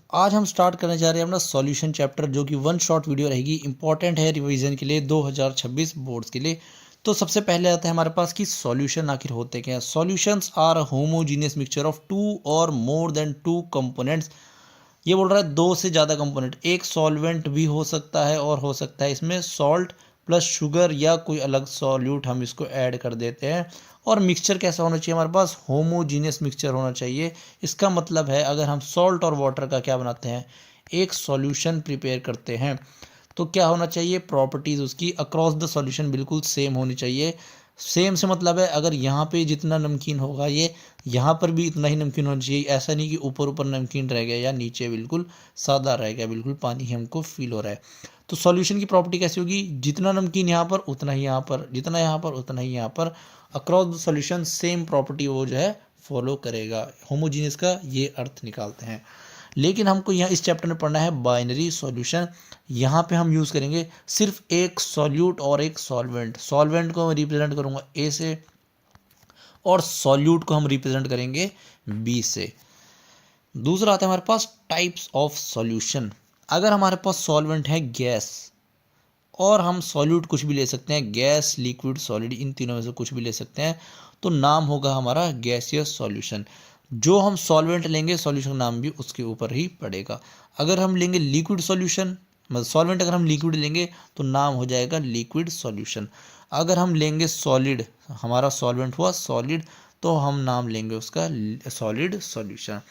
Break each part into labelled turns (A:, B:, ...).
A: आज हम स्टार्ट करने जा रहे हैं अपना सॉल्यूशन चैप्टर, जो कि वन शॉट वीडियो रहेगी। इंपॉर्टेंट है रिवीजन के लिए 2026 बोर्ड्स के लिए। तो सबसे पहले आता है हमारे पास कि सॉल्यूशन आखिर होते क्या हैं। Solutions are homogeneous mixture of two और मोर देन टू कंपोनेंट्स। ये बोल रहा है दो से ज़्यादा कंपोनेंट, एक सॉल्वेंट भी हो सकता है और हो सकता है इसमें सॉल्ट प्लस शुगर या कोई अलग सॉल्यूट हम इसको ऐड कर देते हैं। और मिक्सचर कैसा होना चाहिए हमारे पास? होमोजीनियस मिक्सचर होना चाहिए। इसका मतलब है अगर हम सॉल्ट और वाटर का क्या बनाते हैं, एक सॉल्यूशन प्रिपेयर करते हैं, तो क्या होना चाहिए? प्रॉपर्टीज़ उसकी अक्रॉस द सॉल्यूशन बिल्कुल सेम होनी चाहिए। सेम से मतलब है अगर यहाँ पे जितना नमकीन होगा ये यहाँ पर भी इतना ही नमकीन होना चाहिए। ऐसा नहीं कि ऊपर ऊपर नमकीन रह गया या नीचे बिल्कुल सादा रह गया, बिल्कुल पानी ही हमको फील हो रहा है। तो सॉल्यूशन की प्रॉपर्टी कैसी होगी? जितना नमकीन यहाँ पर उतना ही यहाँ पर, जितना यहाँ पर उतना ही यहाँ पर। Across the solution same property वो जो है फॉलो करेगा। होमोजीनियस का ये अर्थ निकालते हैं। लेकिन हमको यहाँ इस चैप्टर में पढ़ना है बाइनरी सॉल्यूशन। यहाँ पे हम यूज़ करेंगे सिर्फ एक सॉल्यूट और एक सॉल्वेंट। सॉल्वेंट को मैं रिप्रेजेंट करूँगा ए से और सॉल्यूट को हम रिप्रेजेंट करेंगे बी से। दूसरा आता है हमारे पास टाइप्स ऑफ सॉल्यूशन। अगर हमारे पास सॉल्वेंट है गैस और हम सॉल्यूट कुछ भी ले सकते हैं, गैस, लिक्विड, सॉलिड, इन तीनों में से कुछ भी ले सकते हैं, तो नाम होगा हमारा गैसियस सॉल्यूशन। जो हम सॉल्वेंट लेंगे सॉल्यूशन नाम भी उसके ऊपर ही पड़ेगा। अगर हम लेंगे लिक्विड सॉल्यूशन, मतलब सॉल्वेंट अगर हम लिक्विड लेंगे तो नाम हो जाएगा लिक्विड सॉल्यूशन। अगर हम लेंगे सॉलिड, हमारा सॉल्वेंट हुआ सॉलिड, तो हम नाम लेंगे उसका सॉलिड सॉल्यूशन।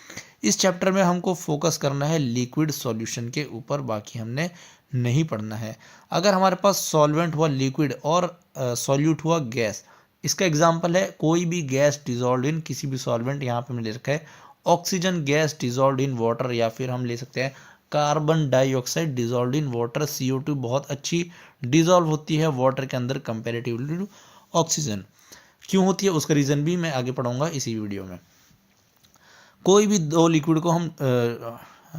A: इस चैप्टर में हमको फोकस करना है लिक्विड सॉल्यूशन के ऊपर, बाकी हमने नहीं पढ़ना है। अगर हमारे पास सॉल्वेंट हुआ लिक्विड और सॉल्यूट हुआ गैस, इसका एग्जांपल है कोई भी गैस डिजॉल्व इन किसी भी सॉल्वेंट। यहाँ पे हमने ले रखा है oxygen gas dissolve in water, या फिर हम ले सकते हैं carbon dioxide dissolve in water. CO2 बहुत अच्छी डिजॉल्व होती है वाटर के अंदर कंपेरेटिवली टू ऑक्सीजन। क्यों होती है उसका रीज़न भी मैं आगे पढ़ाऊंगा इसी वीडियो में। कोई भी दो लिक्विड को हम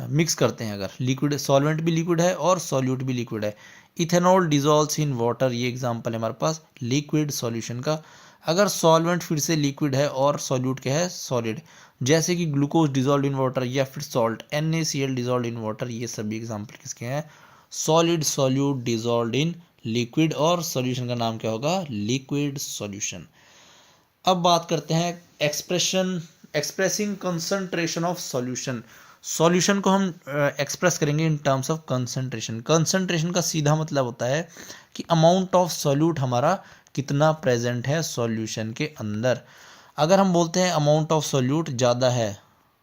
A: मिक्स करते हैं, अगर लिक्विड सॉल्वेंट भी लिक्विड है और सॉल्यूट भी लिक्विड है, इथेनॉल डिजॉल्व्स इन वाटर, ये एग्जांपल है हमारे पास लिक्विड सॉल्यूशन का। अगर सॉल्वेंट फिर से लिक्विड है और सॉल्यूट क्या है, सॉलिड, जैसे कि ग्लूकोज डिजॉल्व इन वाटर या फिर salt NaCl dissolve in water, ये सभी एग्जांपल किसके हैं? Solid solute dissolve in liquid, और सॉल्यूशन का नाम क्या होगा? Liquid solution. अब बात करते हैं expressing concentration of solution. Solution को हम एक्सप्रेस करेंगे in terms of concentration. Concentration का सीधा मतलब होता है कि अमाउंट ऑफ सॉल्यूट हमारा कितना प्रेजेंट है सॉल्यूशन के अंदर। अगर हम बोलते हैं अमाउंट ऑफ सॉल्यूट ज़्यादा है,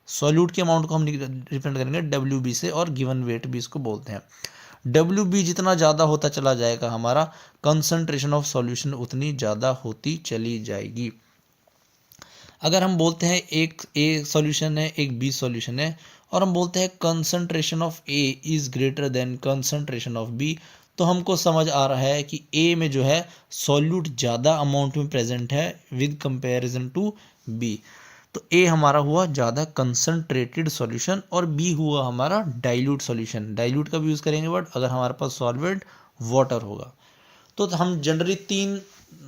A: सॉल्यूट के अमाउंट को हम रिप्रेजेंट करेंगे WB से, और गिवन वेट भी इसको बोलते हैं। WB जितना ज़्यादा होता चला जाएगा हमारा कंसंट्रेशन ऑफ सॉल्यूशन उतनी ज़्यादा होती चली जाएगी। अगर हम बोलते हैं एक A सॉल्यूशन है एक B सॉल्यूशन है, और हम बोलते हैं concentration of A is greater than concentration of B, तो हमको समझ आ रहा है कि A में जो है सॉल्यूट ज़्यादा अमाउंट में प्रेजेंट है विद कंपैरिजन टू B। तो A हमारा हुआ ज़्यादा कंसंट्रेटेड सॉल्यूशन और B हुआ हमारा डाइल्यूट सॉल्यूशन। डाइल्यूट का भी यूज़ करेंगे बट अगर हमारे पास सॉल्वेंट वाटर होगा। तो हम जनरली तीन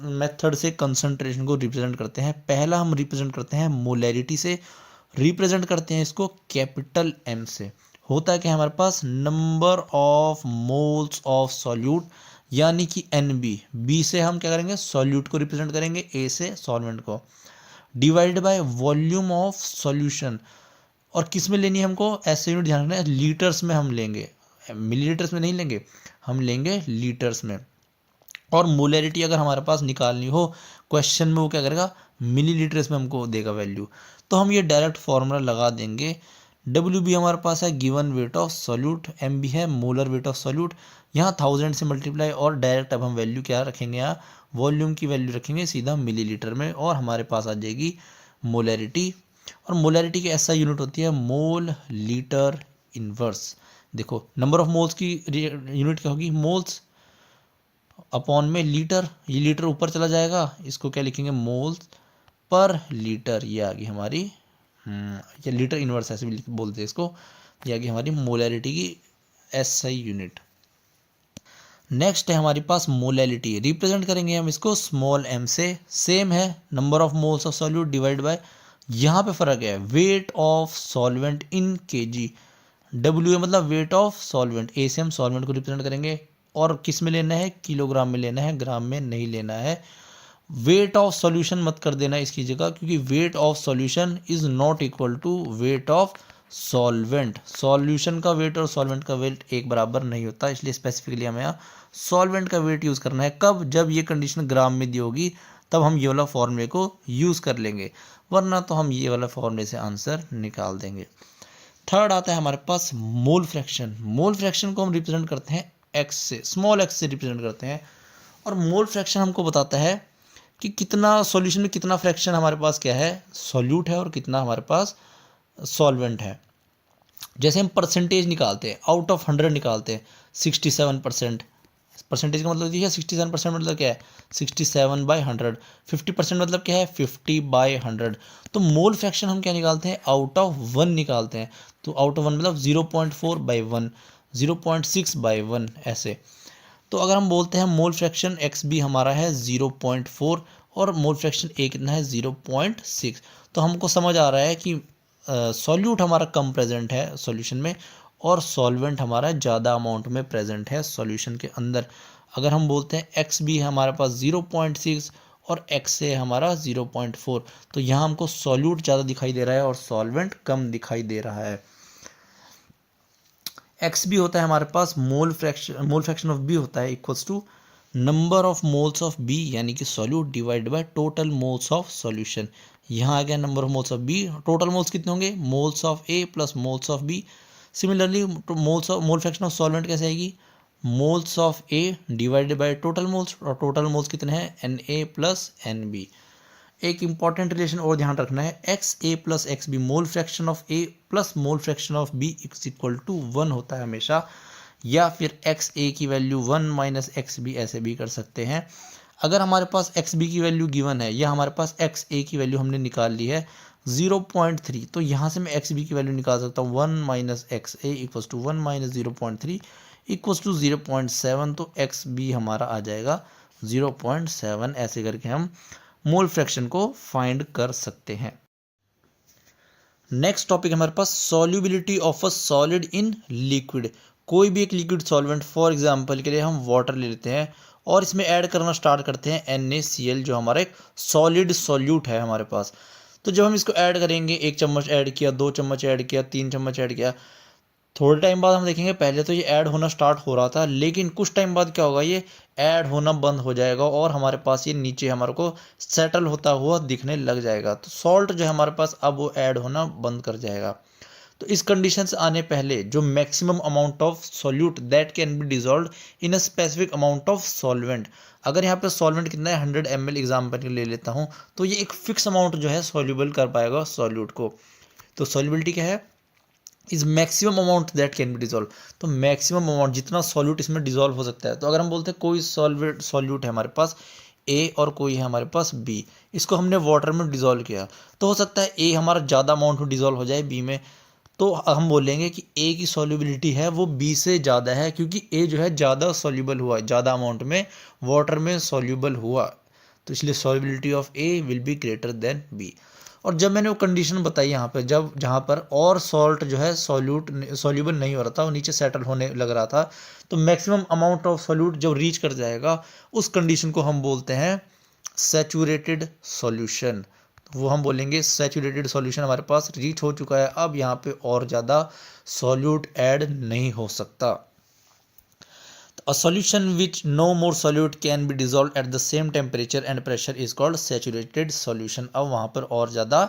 A: मेथड से कंसंट्रेशन को रिप्रेजेंट करते हैं। पहला हम रिप्रेजेंट करते हैं मोलैरिटी से, रिप्रेजेंट करते हैं इसको कैपिटल M से। होता है कि हमारे पास number of moles of solute, यानी कि NB। B से हम क्या करेंगे? सॉल्यूट को रिप्रेजेंट करेंगे, A से सॉल्वेंट को, divide by volume of solution. और किस में लेनी है हमको? ऐसे यूनिट ध्यान रखना है, लीटर्स में हम लेंगे, मिलीलीटर्स में नहीं लेंगे, हम लेंगे लीटर्स में। और मोलैरिटी अगर हमारे पास निकालनी हो क्वेश्चन में, वो क्या करेगा? मिलीलीटर्स में हमको देगा वैल्यू। तो हम ये डायरेक्ट फॉर्मूला लगा देंगे। WB हमारे पास है given weight of solute, MB है मोलर वेट ऑफ सॉल्यूट। यहाँ 1000 से मल्टीप्लाई, और डायरेक्ट अब हम वैल्यू क्या रखेंगे? यहाँ वॉल्यूम की वैल्यू रखेंगे सीधा मिलीलीटर में, और हमारे पास आ जाएगी मोलैरिटी। और मोलैरिटी की ऐसा यूनिट होती है मोल लीटर इनवर्स। देखो नंबर ऑफ मोल्स की यूनिट क्या होगी? मोल्स अपॉन में लीटर, ये लीटर ऊपर चला जाएगा, इसको क्या लिखेंगे? Moles per litre. ये आ गई हमारी ये लीटर इनवर्स ऐसे भी बोलते हैं इसको। ये आ गई हमारी मोलैरिटी की SI यूनिट। नेक्स्ट है हमारे पास मोलैलिटी, रिप्रेजेंट करेंगे हम इसको स्मॉल m से। सेम है, number of moles of solute divide bye, यहाँ पे फर्क है, wait of solvent in kg। W मतलब वेट ऑफ सॉल्वेंट, ए से हम सॉल्वेंट को रिप्रेजेंट करेंगे और किस में लेना है, किलोग्राम में लेना है, ग्राम में नहीं लेना है। वेट ऑफ सॉल्यूशन मत कर देना इसकी जगह, क्योंकि weight of solution is not equal to weight of solvent. Solution का वेट और सॉल्वेंट का वेट एक बराबर नहीं होता, इसलिए स्पेसिफिकली हमें यहाँ सॉल्वेंट का वेट यूज़ करना है। कब, जब ये कंडीशन ग्राम में दी होगी तब हम ये वाला फॉर्मूले को यूज़ कर लेंगे, वरना तो हम ये वाला फॉर्मूले से आंसर निकाल देंगे। थर्ड आता है हमारे पास मोल फ्रैक्शन। मोल फ्रैक्शन को हम रिप्रेजेंट करते हैं एक्स से, स्मॉल एक्स से रिप्रेजेंट करते हैं। और मोल फ्रैक्शन हमको बताता है कि कितना सॉल्यूशन में कितना फ्रैक्शन हमारे पास क्या है, सॉल्यूट है, और कितना हमारे पास सॉल्वेंट है। जैसे हम परसेंटेज निकालते हैं, आउट ऑफ 100 निकालते हैं, 67%। परसेंटेज का मतलब देखिए 67% मतलब क्या है, 67/100। 50% मतलब क्या है, 50/100। तो मोल फ्रैक्शन हम क्या निकालते हैं, आउट ऑफ 1 निकालते हैं। तो आउट ऑफ 1 मतलब 0.4/1, 0.6/1 ऐसे। तो अगर हम बोलते हैं मोल फ्रैक्शन एक्स बी हमारा है 0.4 और मोल फ्रैक्शन ए कितना है 0.6, तो हमको समझ आ रहा है कि सॉल्यूट हमारा कम प्रेजेंट है सॉल्यूशन में और सॉल्वेंट हमारा ज़्यादा अमाउंट में प्रेजेंट है सॉल्यूशन के अंदर। अगर हम बोलते हैं एक्स बी हमारे पास 0.6 और एक्स ए हमारा 0.4, तो यहाँ हमको सॉल्यूट ज़्यादा दिखाई दे रहा है और सॉल्वेंट कम दिखाई दे रहा है। एक्स बी होता है हमारे पास मोल फ्रैक्शन ऑफ बी होता है equals to number of moles of B, यानी कि solute divide by total moles of solution. यहाँ आ गया number of moles of B, total moles कितने होंगे, moles of A plus moles of B. Similarly mole fraction of solvent कैसे आएगी, moles of A divided by total moles, और total moles कितने हैं, N A plus N B. एक important relation और ध्यान रखना है, X A plus X B, mole fraction of A plus mole fraction of B is equal to 1 होता है हमेशा, या फिर एक्स ए की वैल्यू 1 माइनस एक्स बी ऐसे भी कर सकते हैं। अगर हमारे पास एक्स बी की वैल्यू गिवन है या हमारे पास एक्स ए की वैल्यू हमने निकाल ली है 0.3, तो यहाँ से मैं एक्स बी की वैल्यू निकाल सकता हूँ 1 minus X A equals to 1 minus 0.3 equals to 0.7, तो एक्स बी हमारा आ जाएगा 0.7। ऐसे करके हम मोल फ्रैक्शन को फाइंड कर सकते हैं। नेक्स्ट टॉपिक हमारे पास solubility of a solid in liquid. कोई भी एक लिक्विड सॉल्वेंट, फॉर एग्जांपल के लिए हम वाटर ले लेते हैं और इसमें ऐड करना स्टार्ट करते हैं NaCl, जो हमारा एक सॉलिड सॉल्यूट है हमारे पास। तो जब हम इसको ऐड करेंगे, 1 चम्मच ऐड किया, 2 चम्मच ऐड किया, 3 चम्मच ऐड किया, थोड़े टाइम बाद हम देखेंगे पहले तो ये ऐड होना स्टार्ट हो रहा था, लेकिन कुछ टाइम बाद क्या होगा, ये ऐड होना बंद हो जाएगा और हमारे पास ये नीचे हमारे को सेटल होता हुआ दिखने लग जाएगा। तो सॉल्ट जो है हमारे पास अब वो ऐड होना बंद कर जाएगा। तो इस कंडीशन से आने पहले जो maximum amount of solute that can be dissolve in a specific amount of solvent, अगर यहाँ पे सॉल्वेंट कितना है 100 ml एग्जाम्पल ले लेता हूँ, तो ये एक फिक्स अमाउंट जो है सॉल्यूबल कर पाएगा सॉल्यूट को। तो सॉल्युबिलिटी क्या है, is maximum amount that can be dissolve. तो मैक्सिमम अमाउंट जितना सॉल्यूट इसमें डिजॉल्व हो सकता है। तो अगर हम बोलते हैं कोई सॉल्यूट है हमारे पास ए और कोई है हमारे पास बी, इसको हमने वाटर में डिजॉल्व किया, तो हो सकता है ए हमारा ज़्यादा अमाउंट में डिजॉल्व हो जाए बी में, तो हम बोलेंगे कि ए की सॉल्युबिलिटी है वो बी से ज़्यादा है, क्योंकि ए जो है ज़्यादा सॉल्युबल हुआ, ज़्यादा अमाउंट में वाटर में सॉल्युबल हुआ, तो इसलिए solubility of A will be greater than B. और जब मैंने वो कंडीशन बताई यहाँ पे, जब जहाँ पर और सॉल्ट जो है सॉल्यूबल नहीं हो रहा था, वो नीचे सेटल होने लग रहा था, तो मैक्सिमम अमाउंट ऑफ सॉल्यूट जब रीच कर जाएगा उस कंडीशन को हम बोलते हैं सैचुरेटेड सॉल्यूशन। वो हम बोलेंगे सैचुरेटेड सॉल्यूशन हमारे पास रीच हो चुका है, अब यहाँ पे और ज़्यादा सॉल्यूट ऐड नहीं हो सकता। A solution which no more solute can be dissolved at the same temperature and pressure is called saturated solution। अब वहाँ पर और ज़्यादा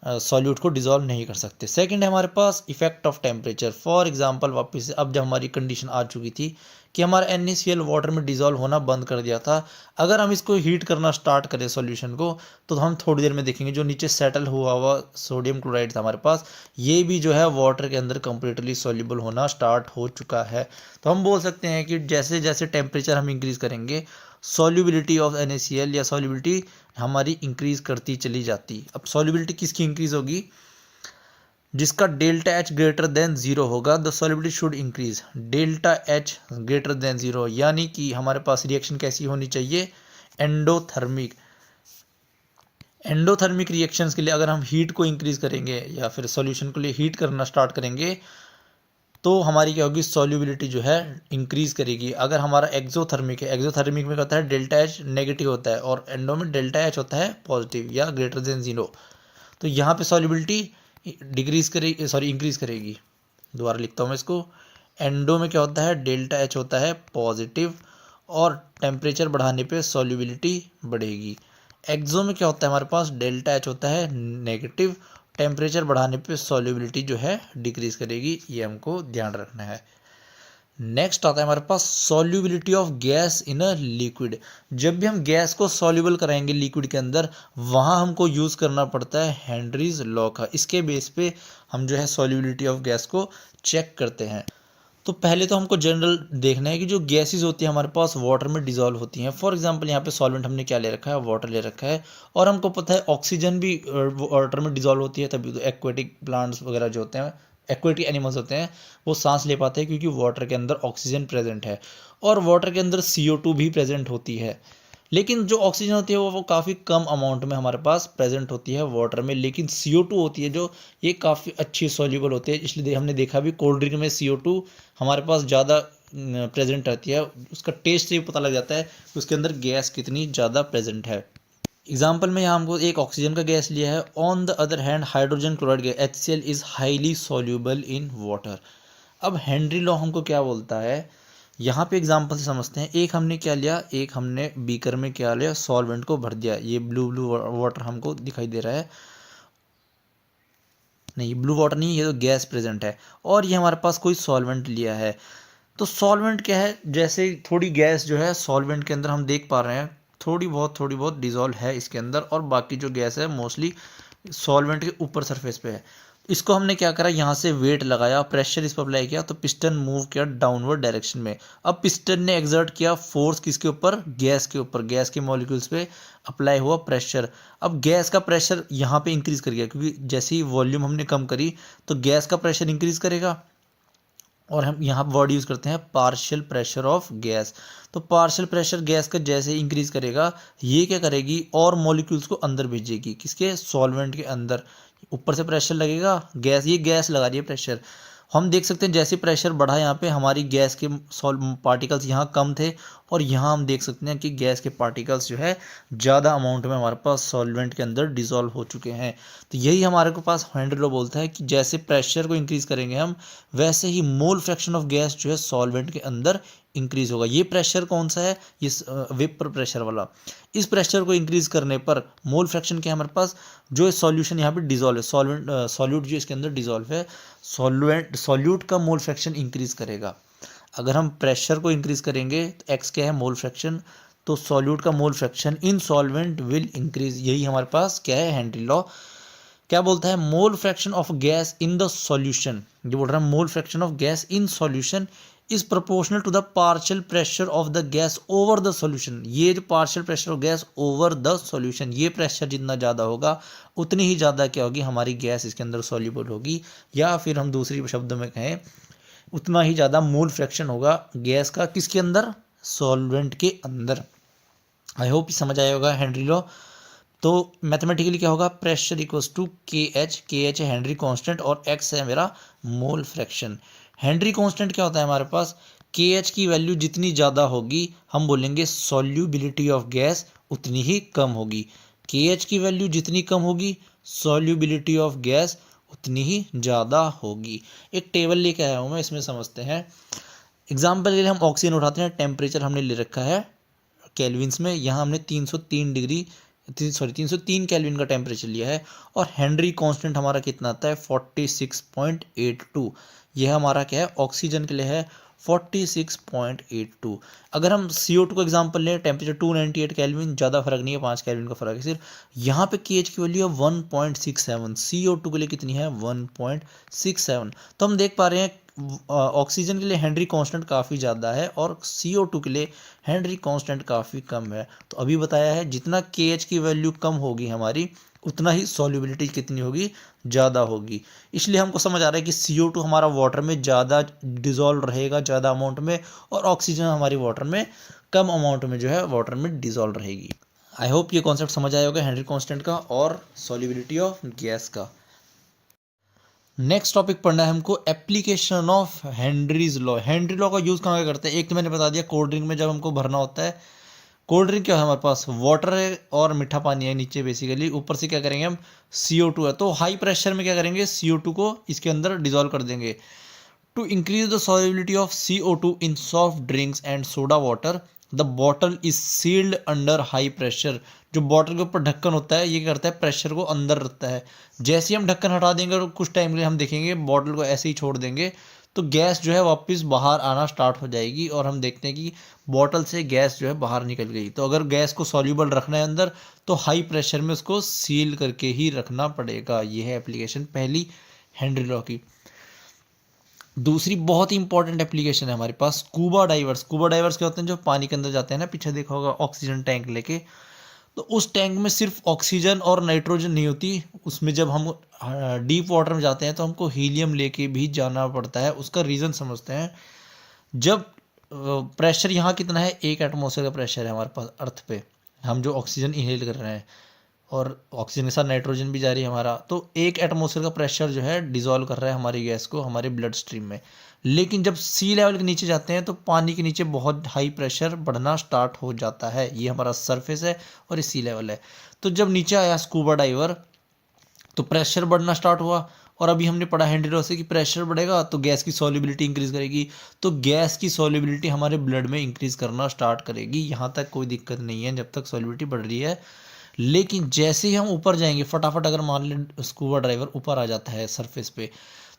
A: सॉल्यूट को डिजॉल्व नहीं कर सकते। सेकंड है हमारे पास effect of temperature. For example वापस से, अब जब हमारी कंडीशन आ चुकी थी कि हमारा NaCl वाटर में डिजॉल्व होना बंद कर दिया था, अगर हम इसको हीट करना स्टार्ट करें सॉल्यूशन को, तो हम थोड़ी देर में देखेंगे जो नीचे सेटल हुआ सोडियम क्लोराइड था हमारे पास, ये भी जो है वाटर के अंदर कम्प्लीटली सॉल्युबल होना स्टार्ट हो चुका है। तो हम बोल सकते हैं कि जैसे जैसे टेम्परेचर हम इंक्रीज़ करेंगे, सॉल्युबिलिटी ऑफ NaCl या सॉल्युबिलिटी हमारी इंक्रीज़ करती चली जाती। अब सॉल्युबिलिटी किसकी इंक्रीज़ होगी, जिसका डेल्टा एच ग्रेटर देन 0 होगा, the solubility should increase delta H greater than 0, यानी कि हमारे पास रिएक्शन कैसी होनी चाहिए, एंडोथर्मिक। एंडोथर्मिक रिएक्शंस के लिए अगर हम हीट को इंक्रीज करेंगे या फिर सॉल्यूशन के लिए हीट करना स्टार्ट करेंगे, तो हमारी क्या होगी, सॉल्युबिलिटी जो है इंक्रीज करेगी। अगर हमारा एक्सोथर्मिक है, एक्सोथर्मिक में क्या होता है, डेल्टा एच नेगेटिव होता है और एंडो में डेल्टा एच होता है पॉजिटिव या ग्रेटर देन 0। तो यहाँ पे सॉल्युबिलिटी डिक्रीज करेगी, सॉरी इंक्रीज करेगी। दोबारा लिखता हूँ मैं इसको। एंडो में क्या होता है, डेल्टा एच होता है पॉजिटिव और टेम्परेचर बढ़ाने पे सॉल्युबिलिटी बढ़ेगी। एक्सो में क्या होता है, हमारे पास डेल्टा एच होता है नेगेटिव, टेम्परेचर बढ़ाने पे सॉल्युबिलिटी जो है डिक्रीज करेगी। ये हमको ध्यान रखना है। नेक्स्ट आता है हमारे पास solubility of gas in a liquid. जब भी हम गैस को सॉल्युबल कराएंगे लिक्विड के अंदर, वहाँ हमको यूज़ करना पड़ता है हेनरीज लॉ का। इसके बेस पे हम जो है सॉल्युबिलिटी ऑफ गैस को चेक करते हैं। तो पहले तो हमको जनरल देखना है कि जो गैसेस होती है हमारे पास वाटर में डिजॉल्व होती हैं। फॉर एग्जांपल यहाँ पे सॉल्वेंट हमने क्या ले रखा है, वाटर ले रखा है। और हमको पता है ऑक्सीजन भी वाटर में डिजॉल्व होती है, तभी तो एक्वेटिक प्लांट्स वगैरह जो होते हैं, एक्वेटिक एनिमल्स होते हैं, वो सांस ले पाते हैं क्योंकि वाटर के अंदर ऑक्सीजन प्रेजेंट है। और वाटर के अंदर CO2 भी प्रेजेंट होती है। लेकिन जो ऑक्सीजन होती है वो काफ़ी कम अमाउंट में हमारे पास प्रेजेंट होती है वाटर में। लेकिन CO2 होती है जो, ये काफ़ी अच्छी सॉल्युबल होती है। इसलिए हमने देखा भी कोल्ड ड्रिंक में CO2 हमारे पास ज़्यादा प्रेजेंट रहती है। उसका टेस्ट से ही पता लग जाता है कि उसके अंदर गैस कितनी ज़्यादा प्रेजेंट है। एग्जाम्पल में यहाँ हमको एक ऑक्सीजन का गैस लिया है। On the other hand hydrogen chloride gas HCl is highly soluble in water. अब हेनरी लॉ हमको क्या बोलता है, यहाँ पे एग्जाम्पल से समझते हैं। एक हमने क्या लिया, एक हमने बीकर में क्या लिया, सॉल्वेंट को भर दिया। ये ब्लू ब्लू वाटर हमको दिखाई दे रहा है, नहीं ब्लू वाटर नहीं, ये तो गैस प्रेजेंट है। और ये हमारे पास कोई सॉल्वेंट लिया है। तो सॉल्वेंट क्या है, जैसे थोड़ी गैस जो है सॉल्वेंट के अंदर हम देख पा रहे हैं थोड़ी बहुत डिजॉल्व है इसके अंदर, और बाकी जो गैस है मोस्टली सॉल्वेंट के ऊपर सरफेस पे है। इसको हमने क्या करा, यहाँ से वेट लगाया, प्रेशर इस पर अप्लाई किया, तो पिस्टन मूव किया डाउनवर्ड डायरेक्शन में। अब पिस्टन ने एक्सर्ट किया फोर्स किसके ऊपर, गैस के ऊपर, गैस के मॉलिक्यूल्स पे अप्लाई हुआ प्रेशर। अब गैस का प्रेशर यहाँ पे इंक्रीज कर गया, क्योंकि जैसे ही वॉल्यूम हमने कम करी तो गैस का प्रेशर इंक्रीज करेगा। और हम यहाँ वर्ड यूज़ करते हैं पार्शियल प्रेशर ऑफ गैस। तो पार्शियल प्रेशर गैस का जैसे इंक्रीज करेगा, ये क्या करेगी, और मॉलिक्यूल्स को अंदर भेजेगी, किसके, सॉल्वेंट के अंदर। ऊपर से प्रेशर लगेगा, गैस, ये गैस लगा रही है प्रेशर। हम देख सकते हैं जैसे प्रेशर बढ़ा यहाँ पे, हमारी गैस के पार्टिकल्स यहाँ कम थे, और यहाँ हम देख सकते हैं कि गैस के पार्टिकल्स जो है ज़्यादा अमाउंट में हमारे पास सॉल्वेंट के अंदर डिसॉल्व हो चुके हैं। तो यही हमारे को पास हेनरी लॉ बोलता है कि जैसे प्रेशर को इंक्रीज करेंगे हम, वैसे ही मोल फ्रैक्शन ऑफ गैस जो है सॉल्वेंट के अंदर इंक्रीज होगा। ये प्रेशर कौन सा है, ये वेपर प्रेशर वाला। इस प्रेशर को इंक्रीज करने पर मोल फ्रैक्शन क्या है हमारे पास, जो सॉल्यूशन यहाँ पे डिसॉल्व है, सॉल्यूट जो इसके अंदर डिसॉल्व है, सॉल्यूट का मोल फ्रैक्शन इंक्रीज करेगा। अगर हम प्रेशर को इंक्रीज करेंगे तो एक्स क्या है, मोल फ्रैक्शन, तो सॉल्यूट का mole fraction in solvent will increase. यही हमारे पास क्या है, हेनरी लॉ क्या बोलता है, mole fraction of gas in the solution. ये बोल रहा है mole fraction of gas in solution is proportional to the partial pressure of the gas over the solution. ये जो partial pressure of gas over the solution, ये pressure जितना ज़्यादा होगा उतनी ही ज़्यादा क्या होगी, हमारी गैस इसके अंदर सॉल्यूबल होगी। या फिर हम दूसरी शब्दों में कहें, उतना ही ज़्यादा मोल फ्रैक्शन होगा गैस का, किसके अंदर, सॉल्वेंट के अंदर। आई होप समझ आया होगा हेनरी लॉ। तो मैथमेटिकली क्या होगा, प्रेशर इक्वल्स टू के एच है हेनरी कांस्टेंट, और एक्स है मेरा मोल फ्रैक्शन। हेनरी कांस्टेंट क्या होता है हमारे पास, के एच की वैल्यू जितनी ज़्यादा होगी हम बोलेंगे सॉल्यूबिलिटी ऑफ गैस उतनी ही कम होगी। के एच की वैल्यू जितनी कम होगी सॉल्यूबिलिटी ऑफ गैस उतनी ही ज़्यादा होगी। एक टेबल लेके आया हूँ मैं, इसमें समझते हैं। एग्जाम्पल के लिए हम ऑक्सीजन उठाते हैं, टेम्परेचर हमने ले रखा है केल्विन्स में, यहाँ हमने 303 केल्विन का टेम्परेचर लिया है। और हेनरी कांस्टेंट हमारा कितना आता है, 46.82। यह हमारा क्या है, ऑक्सीजन के लिए है 46.82। अगर हम CO2 का एग्जांपल लें, टेम्परेचर 298 केल्विन, ज़्यादा फर्क नहीं है, 5 केल्विन का फर्क है सिर्फ। यहाँ पे KH की वैल्यू है 1.67, CO2 के लिए कितनी है, 1.67। तो हम देख पा रहे हैं ऑक्सीजन के लिए हेनरी कांस्टेंट काफ़ी ज़्यादा है और CO2 के लिए हेनरी कांस्टेंट काफ़ी कम है। तो अभी बताया है जितना KH की वैल्यू कम होगी हमारी, उतना ही सॉल्युबिलिटी कितनी होगी, ज़्यादा होगी। इसलिए हमको समझ आ रहा है कि CO2 हमारा वाटर में ज़्यादा डिज़ोल्व रहेगा, ज़्यादा अमाउंट में, और ऑक्सीजन हमारी वाटर में कम अमाउंट में जो है वाटर में डिज़ोल्व रहेगी। आई होप ये कॉन्सेप्ट समझ आया होगा हेनरी कांस्टेंट का और सॉल्युबिलिटी ऑफ गैस का। नेक्स्ट टॉपिक पढ़ना है हमको application of Henry's law. Henry law का यूज़ कहाँ करते हैं? एक तो मैंने बता दिया कोल्ड ड्रिंक में जब हमको भरना होता है। कोल्ड ड्रिंक क्या है हमारे पास? वाटर है और मीठा पानी है नीचे बेसिकली, ऊपर से क्या करेंगे हम? CO2 है, तो हाई प्रेशर में क्या करेंगे? CO2 को इसके अंदर डिजोल्व कर देंगे। To increase the solubility of CO2 in soft drinks and soda water the bottle is sealed under high pressure. जो बॉटल के ऊपर ढक्कन होता है ये करता है प्रेशर को अंदर रखता है। जैसे ही हम ढक्कन हटा देंगे और कुछ टाइम के लिए हम देखेंगे बॉटल को ऐसे ही छोड़ देंगे तो गैस जो है वापस बाहर आना स्टार्ट हो जाएगी और हम देखते हैं कि बॉटल से गैस जो है बाहर निकल गई। तो अगर गैस को सॉल्यूबल रखना है अंदर तो हाई प्रेशर में उसको सील करके ही रखना पड़ेगा। ये है एप्लीकेशन पहली हेनरी लॉ की। दूसरी बहुत ही इंपॉर्टेंट एप्लीकेशन है हमारे पास स्कूबा डाइवर्स। स्कूबा डाइवर्स क्या होते हैं? जो पानी के अंदर जाते हैं ना, पीछे देखा होगा ऑक्सीजन टैंक लेके, तो उस टैंक में सिर्फ ऑक्सीजन और नाइट्रोजन नहीं होती, उसमें जब हम डीप वाटर में जाते हैं तो हमको हीलियम लेके भी जाना पड़ता है। उसका रीज़न समझते हैं। जब प्रेशर यहाँ कितना है? 1 एटमॉस्फेयर का प्रेशर है हमारे पास अर्थ पे, हम जो ऑक्सीजन इनहेल कर रहे हैं और ऑक्सीजन के साथ नाइट्रोजन भी जारी है हमारा, तो 1 एटमॉस्फेयर का प्रेशर जो है डिजोल्व कर रहा है हमारी गैस को हमारे ब्लड स्ट्रीम में। लेकिन जब सी लेवल के नीचे जाते हैं तो पानी के नीचे बहुत हाई प्रेशर बढ़ना स्टार्ट हो जाता है। ये हमारा सरफेस है और ये सी लेवल है। तो जब नीचे आया स्कूबा डाइवर तो प्रेशर बढ़ना स्टार्ट हुआ, और अभी हमने पढ़ा हेनरी लॉ से कि प्रेशर बढ़ेगा तो गैस की सॉल्युबिलिटी इंक्रीज करेगी, तो गैस की सॉल्युबिलिटी हमारे ब्लड में इंक्रीज करना स्टार्ट करेगी। यहाँ तक कोई दिक्कत नहीं है जब तक सॉल्युबिलिटी बढ़ रही है। लेकिन जैसे ही हम ऊपर जाएंगे फटाफट, अगर मान लें स्कूबा ड्राइवर ऊपर आ जाता है सरफेस पे,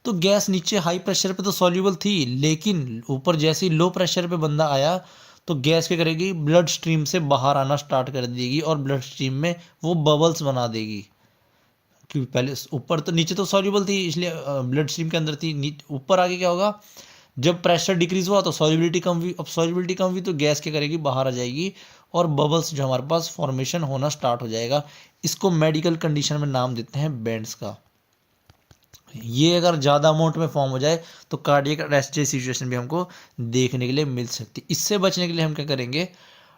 A: तो गैस नीचे हाई प्रेशर पे तो सॉल्यूबल थी, लेकिन ऊपर जैसे ही लो प्रेशर पे बंदा आया तो गैस क्या करेगी? ब्लड स्ट्रीम से बाहर आना स्टार्ट कर देगी और ब्लड स्ट्रीम में वो बबल्स बना देगी। क्योंकि पहले ऊपर तो नीचे तो सॉल्यूबल थी इसलिए ब्लड स्ट्रीम के अंदर थी, ऊपर आगे क्या होगा? जब प्रेशर डिक्रीज हुआ तो सॉल्युबिलिटी कम हुई। अब सॉल्युबिलिटी कम हुई तो गैस क्या करेगी? बाहर आ जाएगी और बबल्स जो हमारे पास फॉर्मेशन होना स्टार्ट हो जाएगा। इसको मेडिकल कंडीशन में नाम देते हैं बैंड्स का। ये अगर ज़्यादा अमाउंट में फॉर्म हो जाए तो कार्डियक अरेस्ट जैसी सिचुएशन भी हमको देखने के लिए मिल सकती है। इससे बचने के लिए हम क्या करेंगे?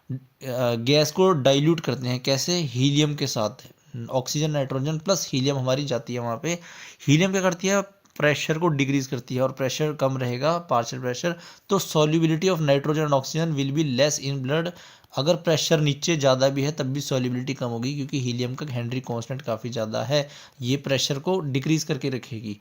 A: गैस को डाइल्यूट करते हैं। कैसे? हीलियम के साथ। ऑक्सीजन नाइट्रोजन प्लस हीलियम हमारी जाती है वहाँ पे। हीलियम क्या करती है? प्रेशर को डिक्रीज करती है, और प्रेशर कम रहेगा पार्शियल प्रेशर तो solubility of nitrogen and oxygen will be less in blood. अगर प्रेशर नीचे ज़्यादा भी है तब भी सॉल्युबिलिटी कम होगी क्योंकि हीलियम का हेनरी कांस्टेंट काफ़ी ज़्यादा है, ये प्रेशर को डिक्रीज करके रखेगी।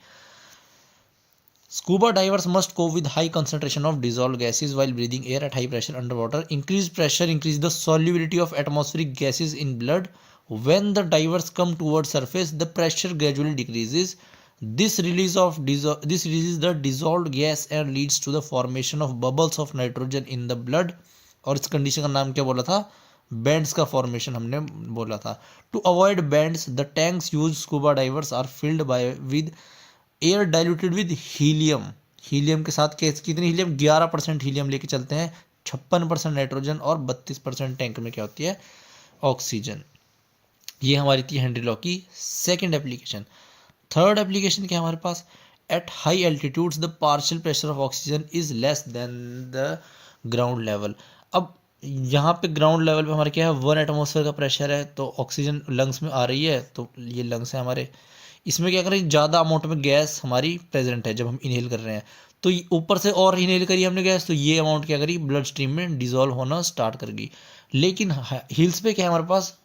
A: Scuba divers must cope with high concentration of dissolved gases while breathing air at high pressure underwater. Increased pressure increases the solubility of atmospheric gases in blood. When the divers come towards surface, the pressure gradually decreases. This releases the dissolved gas and leads to the formation of bubbles of nitrogen in the blood. और इस condition का नाम क्या बोला था? Bands का formation हमने बोला था। To avoid bends the tanks used scuba divers are filled by with air diluted with helium. Helium के साथ कितनी हीलियम? 11% हीलियम लेके चलते हैं, 56% नाइट्रोजन और 32% टैंक में क्या होती है? ऑक्सीजन। ये हमारी थी हेनरी लॉ की सेकेंड एप्लीकेशन। थर्ड एप्लीकेशन क्या हमारे पास? At high altitudes the partial pressure of oxygen is less than the ground level. अब यहाँ पे ग्राउंड लेवल पे हमारे क्या है? 1 एटमॉस्फेयर का प्रेशर है, तो ऑक्सीजन लंग्स में आ रही है, तो ये लंग्स है हमारे, इसमें क्या करें? ज़्यादा अमाउंट में गैस हमारी प्रेजेंट है जब हम इनहेल कर रहे हैं, तो ऊपर से और इनहेल करी हमने गैस, तो ये अमाउंट क्या करी? ब्लड स्ट्रीम में डिजोल्व होना स्टार्ट कर गई। लेकिन हिल्स पे क्या है हमारे पास?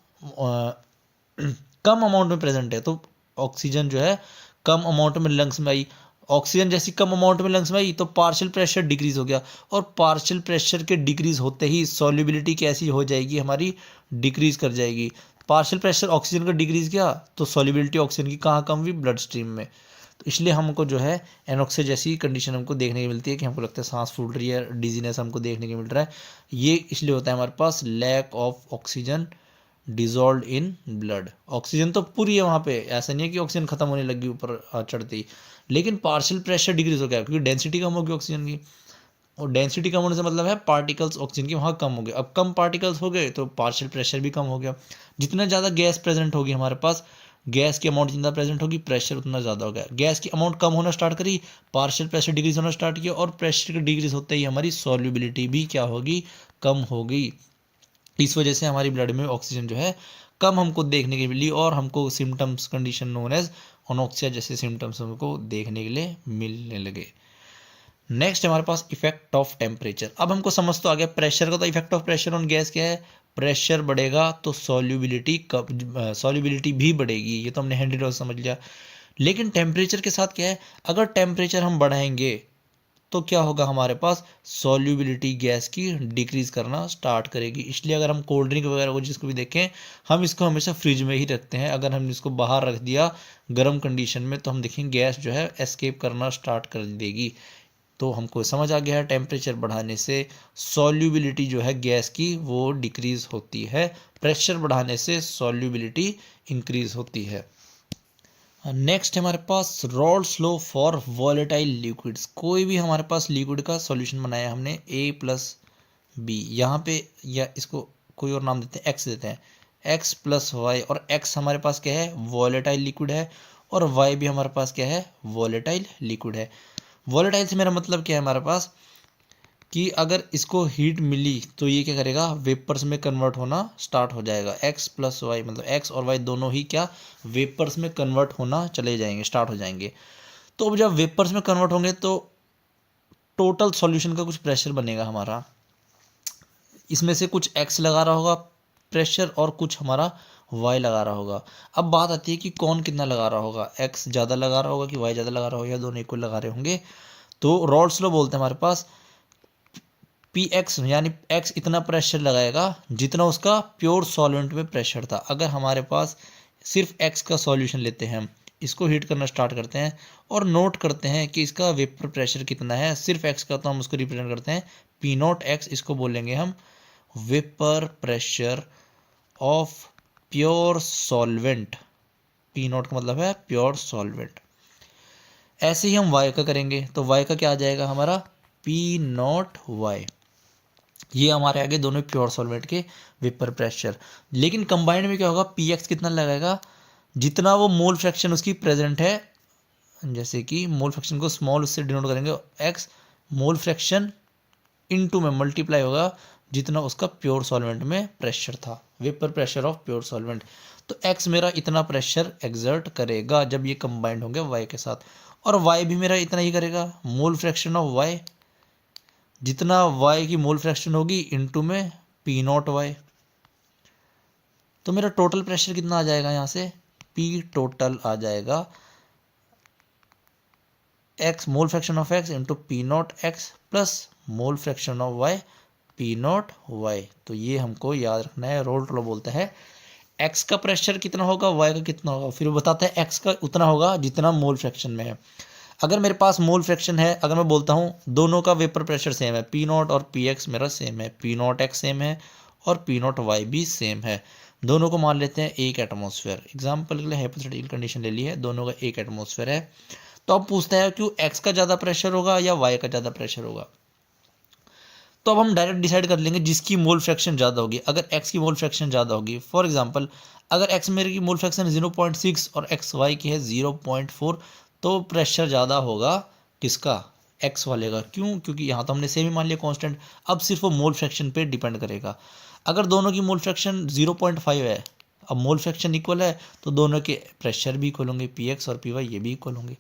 A: कम अमाउंट में प्रेजेंट है, तो ऑक्सीजन जो है कम अमाउंट में लंग्स में आई। ऑक्सीजन जैसी कम अमाउंट में लंग्स में आई तो पार्शियल प्रेशर डिक्रीज हो गया, और पार्शियल प्रेशर के डिक्रीज होते ही सॉल्युबिलिटी कैसी हो जाएगी? हमारी डिक्रीज कर जाएगी। पार्शियल प्रेशर ऑक्सीजन का डिक्रीज किया तो सॉल्युबिलिटी ऑक्सीजन की कहाँ कम हुई? ब्लड स्ट्रीम में। तो इसलिए हमको जो है एनोक्सिया जैसी कंडीशन हमको देखने को मिलती है कि हमको लगता है सांस फूल रही है, डिजीनेस हमको देखने को मिल रहा है। ये इसलिए होता है हमारे पास lack of oxygen dissolve in blood. Oxygen तो पूरी है वहाँ पे, ऐसा नहीं है कि ऑक्सीजन खत्म होने लगी ऊपर चढ़ते ही, लेकिन पार्शियल प्रेशर डिक्रीज हो गया क्योंकि डेंसिटी कम होगी ऑक्सीजन की, और डेंसिटी कम होने से मतलब है पार्टिकल्स ऑक्सीजन के वहाँ कम हो गए। अब कम पार्टिकल्स हो गए तो पार्शियल प्रेशर भी कम हो गया। जितना ज़्यादा गैस प्रेजेंट होगी हमारे पास, गैस की अमाउंट जितना प्रेजेंट होगी, प्रेशर उतना ज़्यादा हो गया। गैस की अमाउंट कम होना स्टार्ट करी, पार्शियल प्रेशर डिक्रीज होना स्टार्ट किया, और प्रेशर का डिक्रीज होते ही हमारी सॉल्युबिलिटी भी क्या होगी? कम होगी। इस वजह से हमारी ब्लड में ऑक्सीजन जो है कम हमको देखने के लिए मिली और हमको सिम्टम्स कंडीशन नोन एज अनोक्सिया जैसे सिम्टम्स हमको देखने के लिए मिलने लगे। नेक्स्ट हमारे पास इफेक्ट ऑफ टेम्परेचर। अब हमको समझ तो आ गया प्रेशर का, तो effect of pressure on gas क्या है, प्रेशर बढ़ेगा तो सॉल्युबिलिटी भी बढ़ेगी, ये तो हमने हेनरी रॉस समझ लिया। लेकिन टेम्परेचर के साथ क्या है, अगर टेम्परेचर हम बढ़ाएंगे तो क्या होगा, हमारे पास सॉल्युबिलिटी गैस की डिक्रीज करना स्टार्ट करेगी। इसलिए अगर हम कोल्ड ड्रिंक वगैरह को जिसको भी देखें, हम इसको हमेशा फ्रिज में ही रखते हैं। अगर हमने इसको बाहर रख दिया गर्म कंडीशन में तो हम देखेंगे गैस जो है एस्केप करना स्टार्ट कर देगी। तो हमको समझ आ गया है टेम्परेचर बढ़ाने से सॉल्युबिलिटी जो है गैस की वो डिक्रीज होती है, प्रेशर बढ़ाने से सॉल्युबिलिटी इंक्रीज होती है। नेक्स्ट हमारे पास Raoult's law for volatile liquids. कोई भी हमारे पास लिक्विड का सॉल्यूशन बनाया हमने A+B, यहाँ पे या इसको कोई और नाम देते हैं, x देते हैं, x+y, और x हमारे पास क्या है, वॉलेटाइल लिक्विड है, और y भी हमारे पास क्या है, वॉलेटाइल लिक्विड है। वॉलेटाइल से मेरा मतलब क्या है हमारे पास कि अगर इसको हीट मिली तो ये क्या करेगा, वेपर्स में कन्वर्ट होना स्टार्ट हो जाएगा। x+y मतलब x और y दोनों ही क्या, वेपर्स में कन्वर्ट होना चले जाएंगे, स्टार्ट हो जाएंगे। तो अब जब वेपर्स में कन्वर्ट होंगे तो टोटल सॉल्यूशन का कुछ प्रेशर बनेगा हमारा, इसमें से कुछ x लगा रहा होगा प्रेशर और कुछ हमारा y लगा रहा होगा। अब बात आती है कि कौन कितना लगा रहा होगा, x ज़्यादा लगा रहा होगा कि y ज़्यादा लगा रहा होगा, या दोनों इक्वल लगा रहे होंगे। तो रॉल्स लॉ बोलते हैं हमारे पास Px यानी x इतना प्रेशर लगाएगा जितना उसका प्योर सॉल्वेंट में प्रेशर था। अगर हमारे पास सिर्फ x का सॉल्यूशन लेते हैं, हम इसको हीट करना स्टार्ट करते हैं और नोट करते हैं कि इसका वेपर प्रेशर कितना है, सिर्फ x का, तो हम उसको रिप्रेजेंट करते हैं P0x, इसको बोलेंगे हम vapour pressure of pure solvent. P0 का मतलब है प्योर सॉल्वेंट। ऐसे ही हम y का करेंगे तो y का क्या आ जाएगा हमारा P0y। ये हमारे आगे दोनों प्योर सॉल्वेंट के वेपर प्रेशर। लेकिन कंबाइंड में क्या होगा, Px कितना लगाएगा, जितना वो मोल फ्रैक्शन उसकी प्रेजेंट है, जैसे कि मोल फ्रैक्शन को स्मॉल उससे डिनोट करेंगे, x मोल फ्रैक्शन इनटू में मल्टीप्लाई होगा जितना उसका प्योर सॉल्वेंट में प्रेशर था, vapour pressure of pure solvent. तो x मेरा इतना प्रेशर एक्सर्ट करेगा जब ये कंबाइंड होंगे y के साथ, और y भी मेरा इतना ही करेगा, मोल फ्रैक्शन ऑफ y, जितना y की मोल फ्रैक्शन होगी इनटू में P0y। तो मेरा टोटल प्रेशर कितना आ जाएगा, यहाँ से P टोटल आ जाएगा x mole fraction of x into P0x plus mole fraction of y P0y। तो ये हमको याद रखना है। रॉल्स लॉ बोलता है x का प्रेशर कितना होगा, y का कितना होगा, फिर वो बताता है x का उतना होगा जितना मोल फ्रैक्शन में है। अगर मेरे पास मोल फ्रैक्शन है, अगर मैं बोलता हूँ दोनों का वेपर प्रेशर सेम है, P0 और Px मेरा सेम है, P0x सेम है और P0y भी सेम है, दोनों को मान लेते हैं एक एटमॉस्फेयर। एग्जाम्पल के लिए हाइपोथेटिकल कंडीशन ले ली है, दोनों का एक एटमॉस्फेयर है। तो अब पूछता है क्यों x का ज़्यादा प्रेशर होगा या y का ज़्यादा प्रेशर होगा। तो अब हम डायरेक्ट डिसाइड कर लेंगे जिसकी मोल फ्रैक्शन ज़्यादा होगी। अगर x की मोल फ्रैक्शन ज़्यादा होगी, फॉर एग्जांपल अगर x मेरे की मोल फ्रैक्शन 0.6 और xy की है 0.4, तो प्रेशर ज़्यादा होगा किसका, x वाले का। क्यों, क्योंकि यहाँ तो हमने सेम ही मान लिया कांस्टेंट, अब सिर्फ वो मोल फ्रैक्शन पे डिपेंड करेगा। अगर दोनों की मोल फ्रैक्शन 0.5 है, अब मोल फ्रैक्शन इक्वल है तो दोनों के प्रेशर भी इक्वल होंगे, Px और Py ये भी इक्वल होंगे।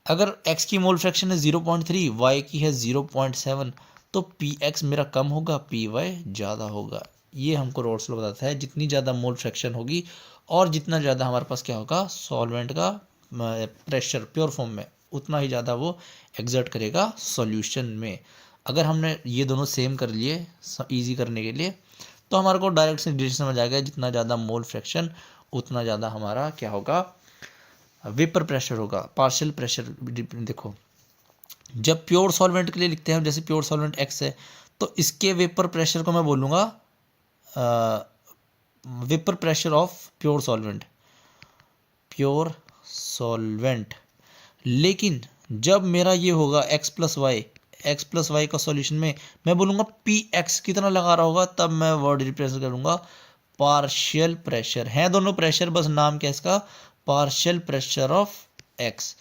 A: अगर x की मोल फ्रैक्शन है 0.3, y की है 0.7, तो Px मेरा कम होगा, Py ज़्यादा होगा। ये हमको रॉल्स लॉ बताता है, जितनी ज़्यादा मोल फ्रैक्शन होगी और जितना ज़्यादा हमारे पास क्या होगा सॉल्वेंट का प्रेशर प्योर फॉर्म में, उतना ही ज़्यादा वो एग्जर्ट करेगा सॉल्यूशन में। अगर हमने ये दोनों सेम कर लिए इजी करने के लिए, तो हमारे को डायरेक्ट से डिरेक्शन समझ आ गया, जितना ज़्यादा मोल फ्रैक्शन उतना ज़्यादा हमारा क्या होगा, वेपर प्रेशर होगा, पार्शियल प्रेशर। देखो जब प्योर सॉल्वेंट के लिए लिखते हैं, जैसे प्योर सॉल्वेंट x है, तो इसके वेपर प्रेशर को मैं बोलूँगा vapour pressure of pure solvent. लेकिन जब मेरा ये होगा x प्लस y का सॉल्यूशन में मैं बोलूँगा Px कितना लगा रहा होगा, तब मैं वर्ड रिप्रेजेंट करूँगा पार्शियल प्रेशर। हैं दोनों प्रेशर, बस नाम क्या है इसका, पार्शियल प्रेशर ऑफ x।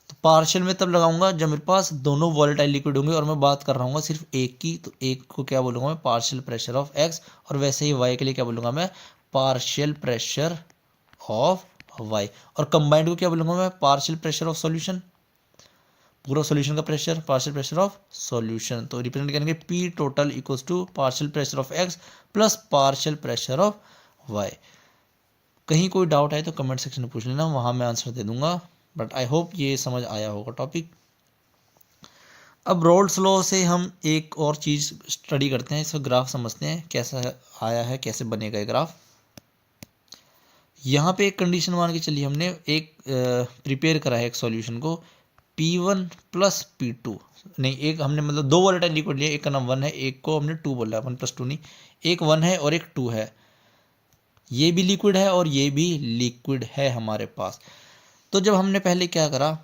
A: तो पार्शियल में तब लगाऊंगा जब मेरे पास दोनों वॉलेटाइल लिक्विड होंगे और मैं बात कर रहा हूँ सिर्फ एक की, तो एक को क्या बोलूँगा मैं पार्शियल प्रेशर ऑफ x, और वैसे ही y के लिए क्या बोलूँगा मैं पार्शियल प्रेशर ऑफ y, और कंबाइंड को क्या बोलूँगा मैं, पार्शियल प्रेशर ऑफ सॉल्यूशन, पूरा सॉल्यूशन का pressure, partial pressure of solution. तो रिप्रेजेंट करेंगे P total equals to partial pressure of x plus partial pressure of y। कहीं कोई डाउट आए तो कमेंट सेक्शन में पूछ लेना, वहाँ मैं आंसर दे दूंगा, बट आई होप ये समझ आया होगा टॉपिक। अब रोल्स लॉ से हम एक और चीज़ स्टडी करते हैं, इसका ग्राफ समझते हैं कैसा आया है, कैसे बनेगा ये ग्राफ। यहाँ पे एक कंडीशन मान के चलिए, हमने एक प्रिपेयर करा है एक सॉल्यूशन को P1 प्लस P2, नहीं एक हमने मतलब दो वोलेटाइल लिक्विड लिया, एक का नाम 1 है, एक को हमने 2 बोला, 1 + 2 नहीं, एक 1 है और एक 2 है, ये भी लिक्विड है और ये भी लिक्विड है हमारे पास। तो जब हमने पहले क्या करा,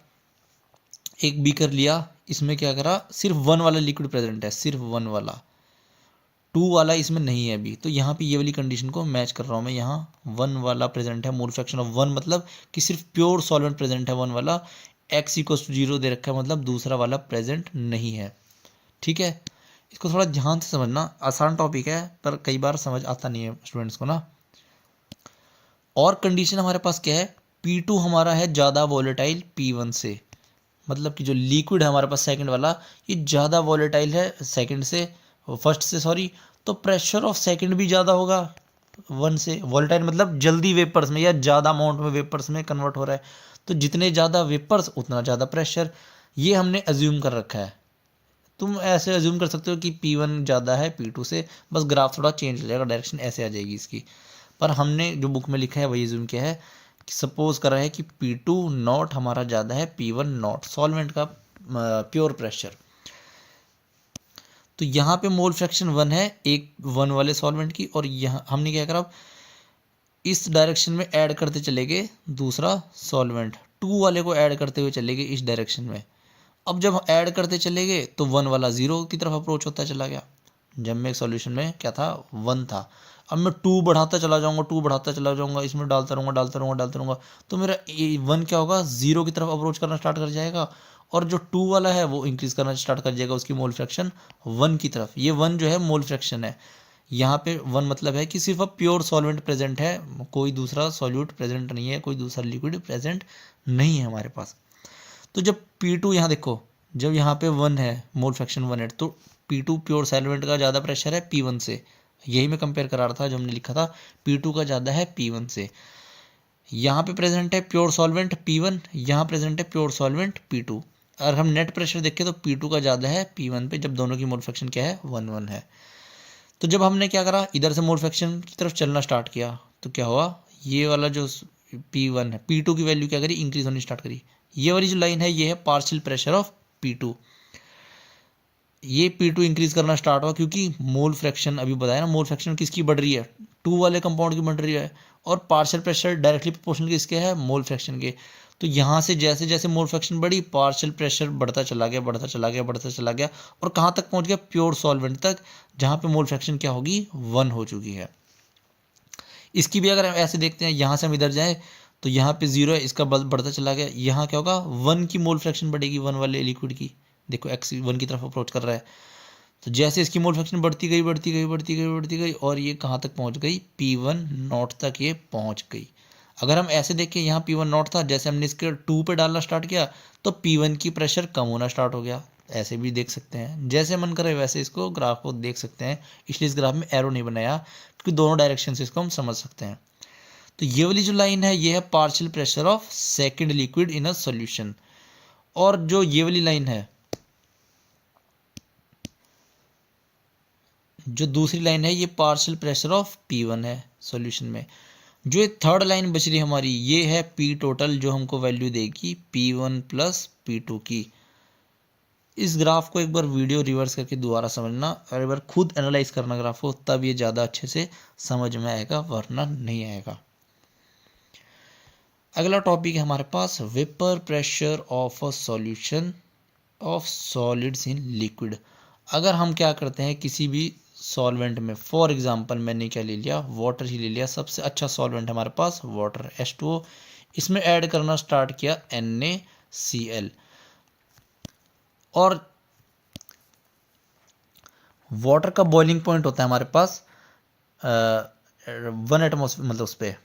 A: एक बीकर लिया, इसमें क्या करा, सिर्फ 1 वाला लिक्विड प्रेजेंट है, सिर्फ 1 वाला, 2 वाला इसमें नहीं है अभी। तो यहाँ पे ये वाली कंडीशन को मैच कर रहा हूँ मैं, यहाँ 1 वाला प्रेजेंट है, मोल फ्रैक्शन ऑफ 1 मतलब कि सिर्फ प्योर सॉल्वेंट प्रेजेंट है 1 वाला, x = 0 दे रखा है मतलब दूसरा वाला प्रेजेंट नहीं है। ठीक है, इसको थोड़ा ध्यान से समझना, आसान टॉपिक है पर कई बार समझ आता नहीं है स्टूडेंट्स को ना। और कंडीशन हमारे पास क्या है, P2 हमारा है ज़्यादा वॉलेटाइल P1 से, मतलब कि जो लिक्विड है हमारे पास सेकंड वाला, ये ज़्यादा वॉलेटाइल है सेकंड से, फर्स्ट से सॉरी, तो प्रेशर ऑफ सेकंड भी ज़्यादा होगा 1 से। वॉलेटाइल मतलब जल्दी वेपर्स में या ज़्यादा अमाउंट में वेपर्स में कन्वर्ट हो रहा है, तो जितने ज़्यादा वेपर्स उतना ज़्यादा प्रेशर, ये हमने अज्यूम कर रखा है। तुम ऐसे अज्यूम कर सकते हो कि P1 ज़्यादा है P2 से, बस ग्राफ थोड़ा चेंज हो जाएगा, डायरेक्शन ऐसे आ जाएगी इसकी, पर हमने जो बुक में लिखा है वही अज्यूम किया है कि सपोज कर रहा है कि P2 नॉट हमारा ज़्यादा है P1 नॉट, सॉल्वेंट का प्योर प्रेशर। तो यहाँ पे मोल फ्रैक्शन 1 है एक 1 वाले सॉल्वेंट की, और यहाँ हमने क्या करा, इस डायरेक्शन में ऐड करते चले गए दूसरा सॉल्वेंट, 2 वाले को ऐड करते हुए चले गए इस डायरेक्शन में। अब जब ऐड करते चले गए तो 1 वाला 0 की तरफ अप्रोच होता चला गया। जब मैं एक सॉल्यूशन में क्या था, 1 था, अब मैं 2 बढ़ाता चला जाऊंगा, 2 बढ़ाता चला जाऊंगा, इसमें डालता रहूँगा डालता रहूँगा डालता रहूँगा, तो मेरा 1 क्या होगा, 0 की तरफ अप्रोच करना स्टार्ट कर जाएगा, और जो 2 वाला है वो इंक्रीज करना स्टार्ट कर जाएगा उसकी मोल फ्रैक्शन 1 की तरफ। ये 1 जो है मोल फ्रैक्शन है, यहाँ पे 1 मतलब है कि सिर्फ अब प्योर सॉल्वेंट प्रेजेंट है, कोई दूसरा सॉल्यूट प्रेजेंट नहीं है, कोई दूसरा लिक्विड प्रेजेंट नहीं है हमारे पास। तो जब P2 यहाँ देखो, जब यहाँ पे 1 है, मोल फ्रैक्शन 1 है, तो P2 प्योर सॉल्वेंट का ज़्यादा प्रेशर है P1 से, यही मैं कंपेयर करा रहा था, जो हमने लिखा था P2 का ज़्यादा है P1 से। यहाँ पे प्रेजेंट है प्योर सॉल्वेंट P1, यहाँ प्रेजेंट है प्योर सॉल्वेंट P2। अगर हम नेट प्रेशर देखें तो P2 का ज़्यादा है P1 पे, जब दोनों की मोल फ्रैक्शन क्या है, 1 है। तो जब हमने क्या करा, इधर से मोल फ्रैक्शन की तरफ चलना स्टार्ट किया, तो क्या हुआ, ये वाला जो P1 है, P2 की वैल्यू क्या करी, इंक्रीज होनी स्टार्ट करी। ये वाली जो लाइन है ये है पार्शियल प्रेशर ऑफ P2, ये P2 इंक्रीज करना स्टार्ट हुआ, क्योंकि मोल फ्रैक्शन अभी बताया ना, मोल फ्रैक्शन किसकी बढ़ रही है, 2 वाले कंपाउंड की बढ़ रही है, और पार्शियल प्रेशर डायरेक्टली प्रोपोर्शनल किसके है, मोल फ्रैक्शन के। तो यहाँ से जैसे जैसे मोल फ्रैक्शन बढ़ी, पार्शियल प्रेशर बढ़ता चला गया बढ़ता चला गया बढ़ता चला गया, और कहाँ तक पहुँच गया, प्योर सॉल्वेंट तक, जहाँ पे मोल फ्रैक्शन क्या होगी, 1 हो चुकी है। इसकी भी अगर हम ऐसे देखते हैं, यहाँ से हम इधर जाएँ तो यहाँ पे 0 है, इसका बढ़ता चला गया, यहाँ क्या होगा, 1 की मोल फ्रैक्शन बढ़ेगी 1 वाले लिक्विड की, देखो x 1 की तरफ अप्रोच कर रहा है, तो जैसे इसकी मोल फ्रैक्शन बढ़ती गई बढ़ती गई बढ़ती गई बढ़ती गई, और ये कहाँ तक पहुँच गई, P1 नॉट तक ये पहुँच गई। अगर हम ऐसे देखें, यहाँ P1 नॉट था, जैसे हमने इसके 2 पे डालना स्टार्ट किया तो P1 की प्रेशर कम होना स्टार्ट हो गया। ऐसे भी देख सकते हैं, जैसे मन करे वैसे इसको ग्राफ को देख सकते हैं, इसलिए इस ग्राफ में एरो नहीं बनाया, क्योंकि दोनों डायरेक्शन से इसको हम समझ सकते हैं। तो ये वाली जो लाइन है ये है partial pressure of second liquid in a solution, और जो ये वाली लाइन है, जो दूसरी लाइन है, ये पार्शियल प्रेशर ऑफ P1 है सॉल्यूशन में। जो ये थर्ड लाइन बच रही हमारी, ये है P टोटल, जो हमको वैल्यू देगी P1 प्लस P2 की। इस ग्राफ को एक बार वीडियो रिवर्स करके दोबारा समझना, और एक बार खुद एनालाइज करना ग्राफ को, तब ये ज़्यादा अच्छे से समझ में आएगा, वरना नहीं आएगा। अगला टॉपिक है हमारे पास vapour pressure of a solution of solids in liquid. अगर हम क्या करते हैं किसी भी सॉल्वेंट में, फॉर एग्जांपल मैंने क्या ले लिया, वाटर ही ले लिया, सबसे अच्छा सॉल्वेंट हमारे पास वाटर H2O, इसमें ऐड करना स्टार्ट किया NaCl, और वाटर का बॉइलिंग पॉइंट होता है हमारे पास 1 एटमॉस्फेयर मतलब उस पर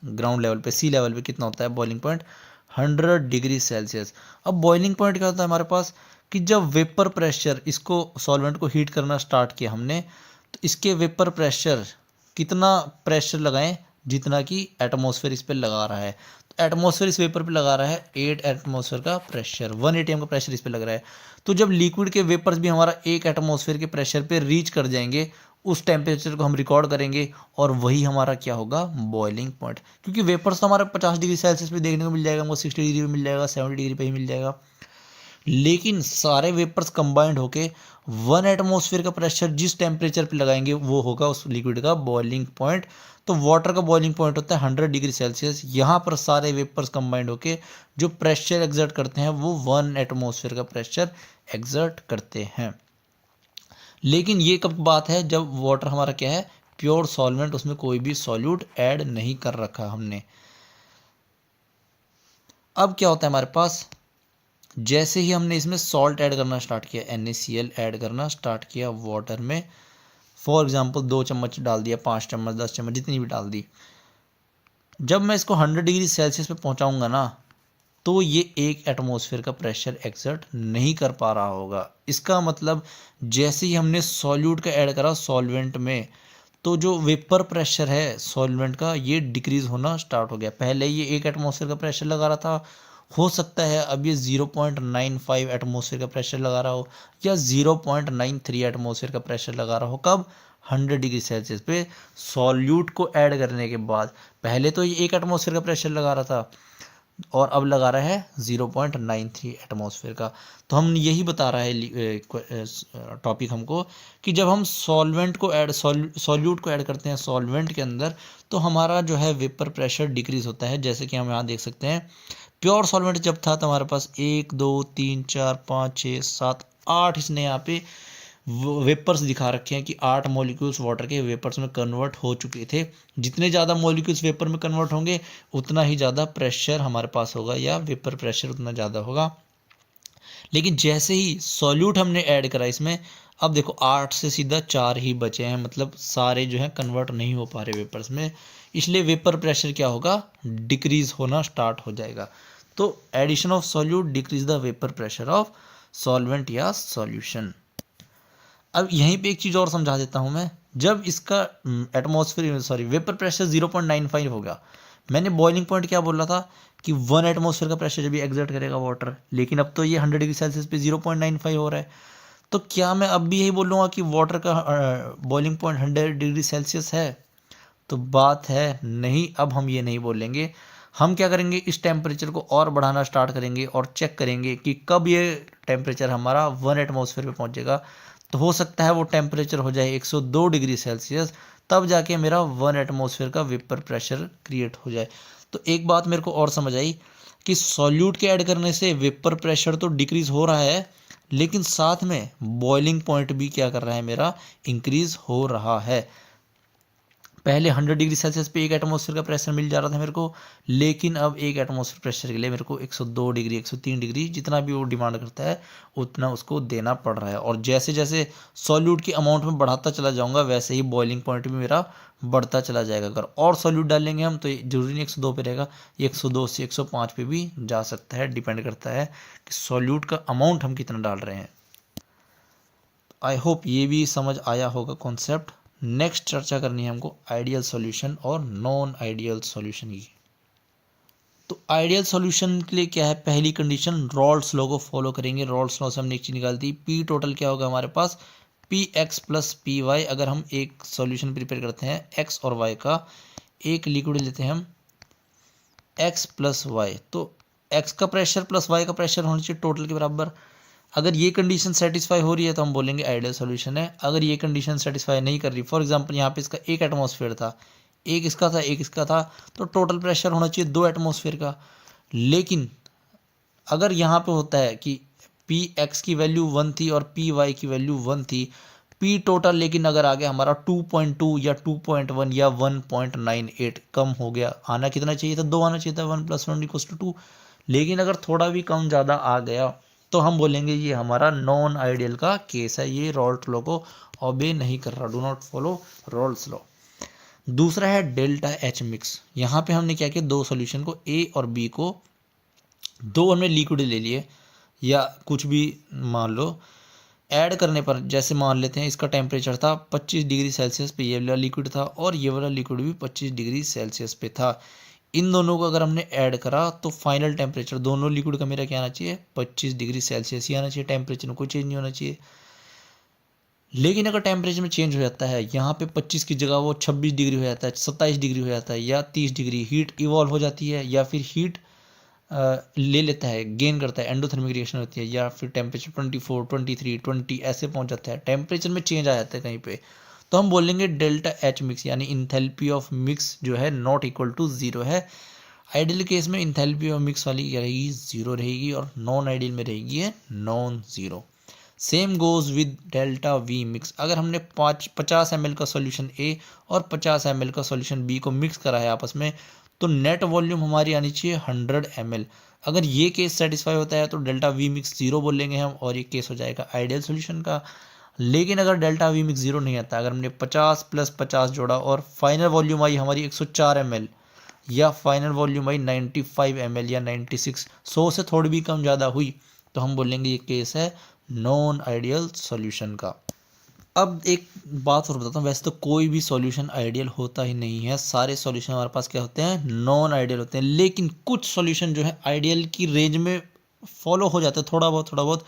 A: ग्राउंड लेवल पे सी लेवल पे कितना होता है बॉइलिंग पॉइंट 100 डिग्री सेल्सियस। अब बॉइलिंग पॉइंट क्या होता है हमारे पास कि जब वेपर प्रेशर इसको सॉल्वेंट को हीट करना स्टार्ट किया हमने तो इसके वेपर प्रेशर कितना प्रेशर लगाएं जितना कि एटमॉस्फेयर इस पर लगा रहा है। तो एटमॉस्फेयर इस वेपर पे लगा रहा है 8 एटमॉस्फेयर का प्रेशर, 1 एटीएम का प्रेशर इस पे लग रहा है। तो जब लिक्विड के वेपर्स भी हमारा 1 एटमॉस्फेयर के प्रेशर पे रीच कर जाएंगे उस टेम्परेचर को हम रिकॉर्ड करेंगे और वही हमारा क्या होगा बॉइलिंग पॉइंट। क्योंकि वेपर्स तो हमारा 50 डिग्री सेल्सियस पे देखने को मिल जाएगा, हमको 60 डिग्री पे मिल जाएगा, 70 डिग्री पे ही मिल जाएगा। लेकिन सारे वेपर्स कंबाइंड होके 1 एटमॉस्फेयर का प्रेशर जिस टेम्परेचर पे लगाएंगे वो होगा उस लिक्विड का बॉइलिंग पॉइंट। तो वाटर का बॉइलिंग पॉइंट होता है 100 डिग्री सेल्सियस। यहाँ पर सारे वेपर्स कंबाइंड होके जो प्रेशर एग्जर्ट करते हैं वो 1 एटमॉस्फेयर का प्रेशर एग्जर्ट करते हैं। लेकिन ये कब बात है जब वाटर हमारा क्या है प्योर सॉल्वेंट, उसमें कोई भी सॉल्यूट ऐड नहीं कर रखा हमने। अब क्या होता है हमारे पास जैसे ही हमने इसमें सॉल्ट ऐड करना स्टार्ट किया, NaCl ऐड करना स्टार्ट किया वाटर में, फॉर एग्जांपल 2 चम्मच डाल दिया, 5 चम्मच, 10 चम्मच, जितनी भी डाल दी। जब मैं इसको 100 डिग्री सेल्सियस पे पहुंचाऊंगा ना तो ये 1 एटमॉस्फेयर का प्रेशर एक्सर्ट नहीं कर पा रहा होगा। इसका मतलब जैसे ही हमने सॉल्यूट का ऐड करा सॉल्वेंट में तो जो वेपर प्रेशर है सॉल्वेंट का ये डिक्रीज होना स्टार्ट हो गया। पहले ये 1 एटमॉस्फेयर का प्रेशर लगा रहा था, हो सकता है अब ये 0.95 एटमॉस्फेयर का प्रेशर लगा रहा हो या 0.93 एटमॉस्फेयर का प्रेशर लगा रहा हो। कब 100 डिग्री सेल्सियस पे सॉल्यूट को ऐड करने के बाद। पहले तो ये 1 एटमॉस्फेयर का प्रेशर लगा रहा था और अब लगा रहा है 0.93 एटमॉस्फेयर का। तो हम यही बता रहा है टॉपिक हमको कि जब हम सॉल्वेंट को ऐड सॉल्यूट को ऐड करते हैं सॉल्वेंट के अंदर तो हमारा जो है वेपर प्रेशर डिक्रीज होता है। जैसे कि हम यहाँ देख सकते हैं प्योर सॉल्वेंट जब था तो हमारे पास 1 2 3 4 5 6 7 8 इसने यहाँ पे वेपर्स दिखा रखे हैं कि 8 मॉलिक्यूल्स वाटर के वेपर्स में कन्वर्ट हो चुके थे। जितने ज़्यादा मॉलिक्यूल्स वेपर में कन्वर्ट होंगे उतना ही ज़्यादा प्रेशर हमारे पास होगा या वेपर प्रेशर उतना ज़्यादा होगा। लेकिन जैसे ही सॉल्यूट हमने ऐड करा इसमें, अब देखो 8 से सीधा 4 ही बचे हैं, मतलब सारे जो है कन्वर्ट नहीं हो पा रहे वेपर्स में, इसलिए वेपर प्रेशर क्या होगा डिक्रीज होना स्टार्ट हो जाएगा। तो addition of solute decrease the vapour pressure of solvent या सॉल्यूशन। अब यहीं पे एक चीज़ और समझा देता हूं मैं। जब इसका वेपर प्रेशर 0.95 होगा, मैंने बॉइलिंग पॉइंट क्या बोल रहा था कि 1 एटमॉस्फेयर का प्रेशर जब ये एग्जर्ट करेगा वाटर, लेकिन अब तो ये 100 डिग्री सेल्सियस पे 0.95 हो रहा है। तो क्या मैं अब भी यही बोलूँगा कि वाटर का बॉइलिंग पॉइंट 100 डिग्री सेल्सियस है? तो बात है नहीं, अब हम ये नहीं बोलेंगे। हम क्या करेंगे इस टेम्परेचर को और बढ़ाना स्टार्ट करेंगे और चेक करेंगे कि कब ये टेम्परेचर हमारा 1 एटमॉस्फेयर पे पहुंचेगा। तो हो सकता है वो टेम्परेचर हो जाए 102 डिग्री सेल्सियस, तब जाके मेरा 1 एटमॉस्फेयर का वेपर प्रेशर क्रिएट हो जाए। तो एक बात मेरे को और समझ आई कि सॉल्यूट के ऐड करने से वेपर प्रेशर तो डिक्रीज हो रहा है, लेकिन साथ में बॉइलिंग पॉइंट भी क्या कर रहा है मेरा इंक्रीज हो रहा है। पहले 100 डिग्री सेल्सियस पे 1 एटमॉस्फेयर का प्रेशर मिल जा रहा था मेरे को, लेकिन अब 1 एटमॉस्फेयर प्रेशर के लिए मेरे को 102 डिग्री 103 डिग्री जितना भी वो डिमांड करता है उतना उसको देना पड़ रहा है। और जैसे जैसे सॉल्यूट की अमाउंट में बढ़ाता चला जाऊंगा वैसे ही बॉइलिंग पॉइंट भी मेरा बढ़ता चला जाएगा। अगर और सॉल्यूट डालेंगे हम तो जरूरी नहीं 102 पे रहेगा, 102 से 105 पे भी जा सकता है, डिपेंड करता है कि सॉल्यूट का अमाउंट हम कितना डाल रहे हैं। आई होप ये भी समझ आया होगा कॉन्सेप्ट। नेक्स्ट चर्चा करनी है हमको आइडियल सॉल्यूशन और नॉन आइडियल सॉल्यूशन की। तो आइडियल सॉल्यूशन के लिए क्या है, पहली कंडीशन रॉल्स लॉ को फॉलो करेंगे। रॉल्स लॉ से हमने एक चीज निकाल दी, पी टोटल क्या होगा हमारे पास Px प्लस पी वाई। अगर हम एक सॉल्यूशन प्रिपेयर करते हैं x और y का, एक लिक्विड लेते हैं हम x प्लस वाई, तो x का प्रेशर प्लस y का प्रेशर होना चाहिए टोटल के बराबर। अगर ये कंडीशन सेटिस्फाई हो रही है तो हम बोलेंगे आइडियल सॉल्यूशन है। अगर ये कंडीशन सेटिस्फाई नहीं कर रही, फॉर एग्जांपल यहाँ पे इसका 1 एटमॉस्फेयर था, एक इसका था, एक इसका था, तो टोटल प्रेशर होना चाहिए 2 एटमॉस्फेयर का। लेकिन अगर यहाँ पे होता है कि पी एक्स की वैल्यू 1 थी और पी वाई की वैल्यू 1 थी, पी टोटल लेकिन अगर आ गया हमारा 2.2 या 2.1 या 1.98 कम हो गया, आना कितना चाहिए था 2 आना चाहिए था, 1 + 1 = 2। लेकिन अगर थोड़ा भी कम ज़्यादा आ गया तो हम बोलेंगे ये हमारा नॉन आइडियल का केस है, ये रॉल्स लॉ को ओबे नहीं कर रहा, do not follow Rawls law. दूसरा है डेल्टा एच मिक्स। यहाँ पे हमने क्या किया, दो सॉल्यूशन को ए और बी को, दो हमने लिक्विड ले लिए या कुछ भी मान लो, ऐड करने पर जैसे मान लेते हैं इसका टेम्परेचर था 25 डिग्री सेल्सियस पे, ये वाला लिक्विड था और ये वाला लिक्विड भी 25 डिग्री सेल्सियस पे था। इन दोनों को अगर हमने ऐड करा तो फाइनल टेम्परेचर दोनों लिक्विड का मेरा क्या आना चाहिए, 25 डिग्री सेल्सियस ही आना चाहिए, टेम्परेचर में कोई चेंज नहीं होना चाहिए। लेकिन अगर टेम्परेचर में चेंज हो जाता है, यहाँ पे 25 की जगह वो 26 डिग्री हो जाता है, 27 डिग्री हो जाता है या 30 डिग्री, हीट इवॉल्व हो जाती है या फिर हीट ले लेता है, गेन करता है, एंडोथर्मिक रिएक्शन होती है, या फिर टेम्परेचर 24, 23, 20 ऐसे पहुंच जाता है, टेम्परेचर में चेंज आ जाता है कहीं पे, तो हम बोलेंगे डेल्टा एच मिक्स, यानी इंथैल्पी ऑफ मिक्स जो है नॉट इक्वल टू जीरो है। आइडियल केस में इंथैल्पी ऑफ मिक्स वाली क्या रहेगी, जीरो रहेगी, और नॉन आइडियल में रहेगी है non zero. Same goes with delta we mix. अगर हमने 50 ml का सॉल्यूशन ए और 50 ml का सॉल्यूशन बी को मिक्स करा है आपस में, तो नेट वॉल्यूम हमारी आनी चाहिए 100 ml। अगर ये केस सेटिस्फाई होता है तो डेल्टा वी मिक्स जीरो बोलेंगे हम, और ये केस हो जाएगा आइडियल सॉल्यूशन का। लेकिन अगर डेल्टा वी मिक्स जीरो नहीं आता, अगर हमने 50 + 50 जोड़ा और फाइनल वॉल्यूम आई हमारी 104 ml, या फाइनल वॉल्यूम आई 95 ml या 96, 100 से थोड़ी भी कम ज़्यादा हुई, तो हम बोलेंगे ये केस है नॉन आइडियल सॉल्यूशन का। अब एक बात और बताता हूँ, वैसे तो कोई भी सॉल्यूशन आइडियल होता ही नहीं है, सारे सॉल्यूशन हमारे पास क्या होते हैं, नॉन आइडियल होते हैं। लेकिन कुछ सॉल्यूशन जो है आइडियल की रेंज में फॉलो हो जाते हैं, थोड़ा बहुत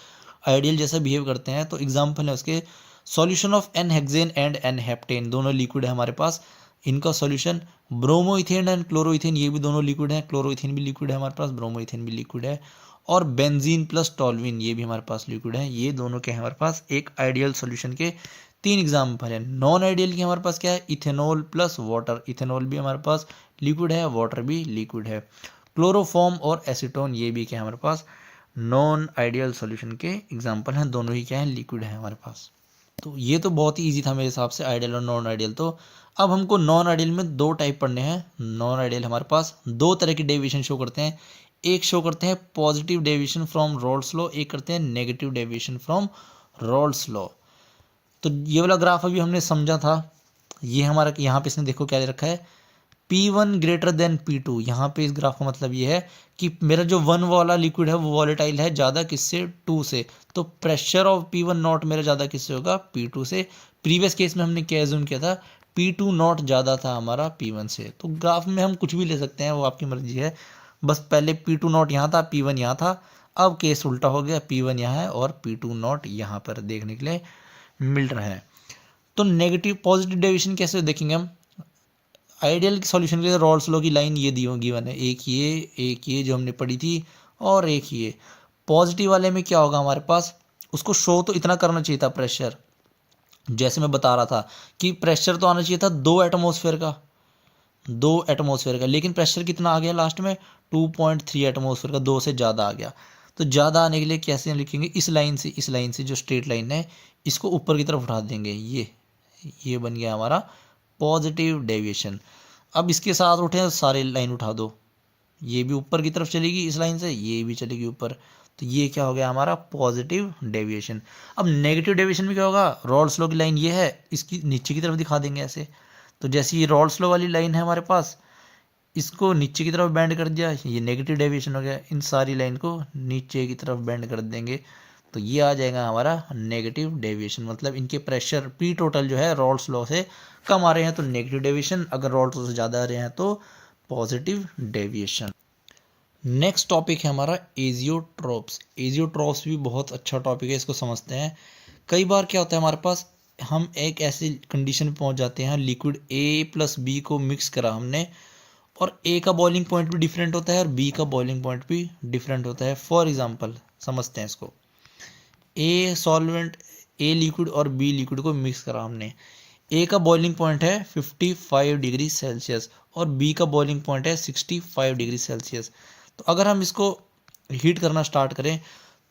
A: आइडियल जैसा बिहेव करते हैं। तो एग्जांपल है उसके, solution of N hexane and N heptane, दोनों लिक्विड है हमारे पास, इनका सॉल्यूशन ब्रोमोइथेन एंड क्लोरोइथेन, ये भी दोनों लिक्विड है, क्लोरोइथेन भी लिक्विड है हमारे पास, ब्रोमोइथेन भी लिक्विड है, और बेंजीन प्लस टॉल्विन ये भी हमारे पास लिक्विड है। ये दोनों क्या है हमारे पास, एक आइडियल सॉल्यूशन के 3 एग्जाम्पल है। नॉन आइडियल की हमारे पास क्या है, इथेनॉल प्लस वाटर, इथेनॉल भी हमारे पास लिक्विड है, वाटर भी लिक्विड है। क्लोरोफॉर्म और एसीटोन ये भी क्या है हमारे पास, नॉन आइडियल सॉल्यूशन के एग्जाम्पल हैं, दोनों ही क्या है, लिक्विड है हमारे पास। तो ये तो बहुत ही ईजी था मेरे हिसाब से, आइडियल और नॉन आइडियल। तो अब हमको नॉन आइडियल में दो टाइप पढ़ने हैं। नॉन आइडियल हमारे पास दो तरह की डेविएशन शो करते हैं, एक शो करते हैं positive deviation from Rawls law, एक करते हैं negative deviation from Rawls law. तो ये वाला ग्राफ अभी हमने समझा था, ये हमारा यहाँ पे इसने देखो क्या दे रखा है, P1 ग्रेटर देन P2। यहाँ पे इस ग्राफ का मतलब ये है कि मेरा जो 1 वाला लिक्विड है वो वॉलेटाइल है ज़्यादा किससे, 2 से, तो प्रेशर ऑफ P1 नॉट मेरा ज़्यादा किससे होगा, P2 से। प्रीवियस केस में हमने क्या एज्यूम किया था, P2 नॉट ज़्यादा था हमारा P1 से। तो ग्राफ में हम कुछ भी ले सकते हैं, वो आपकी मर्जी है, बस पहले P2 नॉट यहाँ था, P1 यहाँ था, अब केस उल्टा हो गया, P1 यहाँ है और P2 नॉट यहाँ पर देखने के लिए मिल रहा है। तो नेगेटिव पॉजिटिव डेविएशन कैसे देखेंगे हम, आइडियल सॉल्यूशन के लिए रॉल्स लॉ की लाइन ये दी होगी, वन है, एक ये जो हमने पढ़ी थी, और एक ये। पॉजिटिव वाले में क्या होगा हमारे पास, उसको शो तो इतना करना चाहिए था प्रेशर, जैसे मैं बता रहा था कि प्रेशर तो आना चाहिए था 2 एटमॉस्फेयर का, लेकिन प्रेशर कितना आ गया लास्ट में, 2.3 एटमॉस्फेयर का, 2 से ज़्यादा आ गया। तो ज़्यादा आने के लिए कैसे लिखेंगे, इस लाइन से जो स्ट्रेट लाइन है इसको ऊपर की तरफ उठा देंगे, ये बन गया हमारा पॉजिटिव डेविएशन। अब इसके साथ उठे तो सारे लाइन उठा दो, ये भी ऊपर की तरफ चलेगी इस लाइन से, ये भी चलेगी ऊपर, तो ये क्या हो गया हमारा पॉजिटिव डेविएशन। अब नेगेटिव डेविएशन में क्या होगा, रॉल्स लॉ की लाइन ये है, इसकी नीचे की तरफ दिखा देंगे ऐसे। तो जैसे ये रॉल्स लॉ वाली लाइन है हमारे पास, इसको नीचे की तरफ बेंड कर दिया, ये नेगेटिव डेविएशन हो गया, इन सारी लाइन को नीचे की तरफ बेंड कर देंगे, तो ये आ जाएगा हमारा नेगेटिव डेविएशन। मतलब इनके प्रेशर पी टोटल जो है रॉल्स लॉ से कम आ रहे हैं तो नेगेटिव डेविएशन, अगर रॉल्स लॉ से ज़्यादा आ रहे हैं तो पॉजिटिव डेविएशन। नेक्स्ट टॉपिक है हमारा एजियोट्रोप्स। एजियोट्रोप्स भी बहुत अच्छा टॉपिक है, इसको समझते हैं। कई बार क्या होता है हमारे पास, हम एक ऐसी कंडीशन में पहुंच जाते हैं, लिक्विड A + B को मिक्स करा हमने, और A का बॉइलिंग पॉइंट भी डिफरेंट होता है और B का बॉइलिंग पॉइंट भी डिफरेंट होता है। फॉर एग्जांपल समझते हैं इसको, A सॉल्वेंट, A लिक्विड और B लिक्विड को मिक्स करा हमने, A का बॉइलिंग पॉइंट है 55 डिग्री सेल्सियस और B का बॉइलिंग पॉइंट है 65 डिग्री सेल्सियस। तो अगर हम इसको हीट करना स्टार्ट करें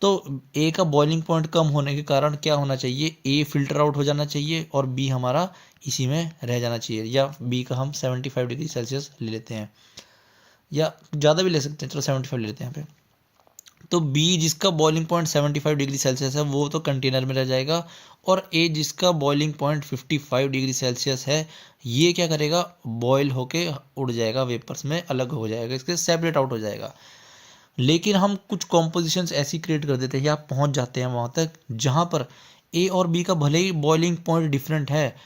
A: तो A का बॉइलिंग पॉइंट कम होने के कारण क्या होना चाहिए, A फिल्टर आउट हो जाना चाहिए और B हमारा इसी में रह जाना चाहिए, या B का हम 75 डिग्री सेल्सियस ले लेते हैं, या ज़्यादा भी ले सकते हैं, चलो 75 ले लेते हैं यहाँ पे। तो बी जिसका बॉइलिंग पॉइंट 75 डिग्री सेल्सियस है वो तो कंटेनर में रह जाएगा, और ए जिसका बॉइलिंग पॉइंट 55 डिग्री सेल्सियस है ये क्या करेगा, बॉयल होके उड़ जाएगा, वेपर्स में अलग हो जाएगा, इसके सेपरेट आउट हो जाएगा। लेकिन हम कुछ कॉम्पोजिशंस ऐसी क्रिएट कर देते हैं या पहुंच जाते हैं वहाँ तक जहाँ पर ए और बी का भले ही बॉइलिंग पॉइंट डिफरेंट है,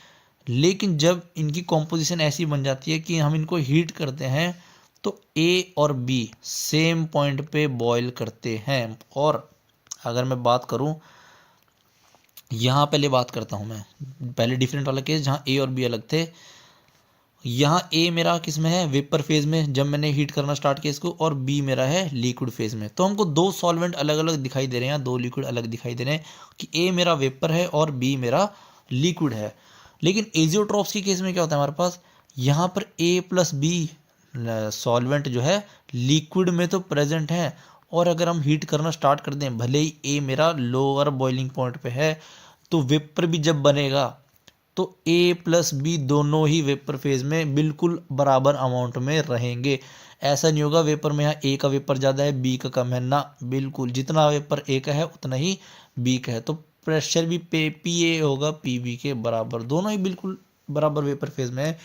A: लेकिन जब इनकी कॉम्पोजिशन ऐसी बन जाती है कि हम इनको हीट करते हैं तो ए और बी सेम पॉइंट पे बॉयल करते हैं। और अगर मैं बात करूं, यहाँ पहले बात करता हूं मैं, पहले डिफरेंट वाला केस जहाँ ए और बी अलग थे। यहाँ ए मेरा किस में है, वेपर फेज में जब मैंने हीट करना स्टार्ट किया इसको, और बी मेरा है लिक्विड फेज में। तो हमको दो सॉल्वेंट अलग अलग दिखाई दे रहे हैं, दो लिक्विड अलग दिखाई दे रहे हैं कि ए मेरा वेपर है और बी मेरा लिक्विड है। लेकिन एजियोट्रॉप्स के केस में क्या होता है हमारे पास, यहाँ पर ए प्लस बी सॉल्वेंट जो है लिक्विड में तो प्रेजेंट है, और अगर हम हीट करना स्टार्ट कर दें, भले ही ए मेरा लोअर बॉइलिंग पॉइंट पे है, तो वेपर भी जब बनेगा तो ए प्लस बी दोनों ही वेपर फेज में बिल्कुल बराबर अमाउंट में रहेंगे। ऐसा नहीं होगा वेपर में यहाँ ए का वेपर ज़्यादा है बी का कम है, ना, बिल्कुल जितना वेपर ए का है उतना ही बी का है। तो प्रेशर भी पी ए होगा पी बी के बराबर, दोनों ही बिल्कुल बराबर वेपर फेज में है।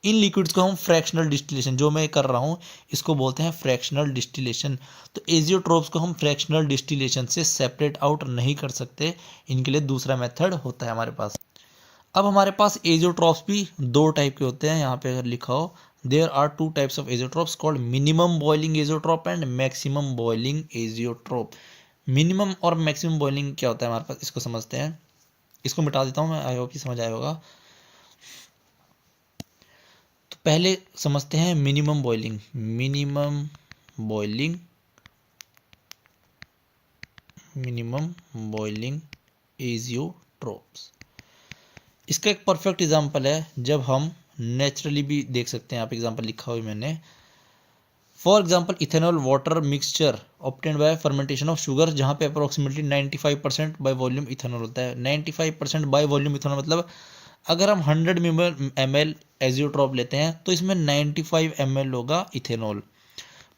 A: इन लिक्विड्स को हम फ्रैक्शनल डिस्टिलेशन, जो मैं कर रहा हूँ इसको बोलते हैं फ्रैक्शनल डिस्टिलेशन। तो एजियोट्रोप्स को हम फ्रैक्शनल डिस्टिलेशन से सेपरेट आउट नहीं कर सकते, इनके लिए दूसरा मेथड होता है हमारे पास। अब हमारे पास एजियोट्रॉप्स भी दो टाइप के होते हैं, यहाँ पे अगर लिखा हो there are two types of azeotropes called minimum boiling azeotrope and maximum boiling azeotrope. Minimum और मैक्सिमम बॉइलिंग क्या होता है हमारे पास, इसको समझते हैं। इसको मिटा देता हूँ मैं, आई होप कि समझ आया होगा। तो पहले समझते हैं minimum boiling. Minimum boiling, minimum boiling azeotropes, इसका एक परफेक्ट एग्जांपल है जब हम नेचुरली भी देख सकते हैं, आप एग्जांपल लिखा हुआ है मैंने। For example ethanol water mixture obtained by fermentation of sugar, जहाँ पे अप्रोक्सीमेटली 95% बाय वॉल्यूम इथेनॉल होता है। 95% बाय वॉल्यूम इथेनॉल मतलब अगर हम 100 ml एजियोट्रॉप लेते हैं तो इसमें 95 ml होगा इथेनॉल,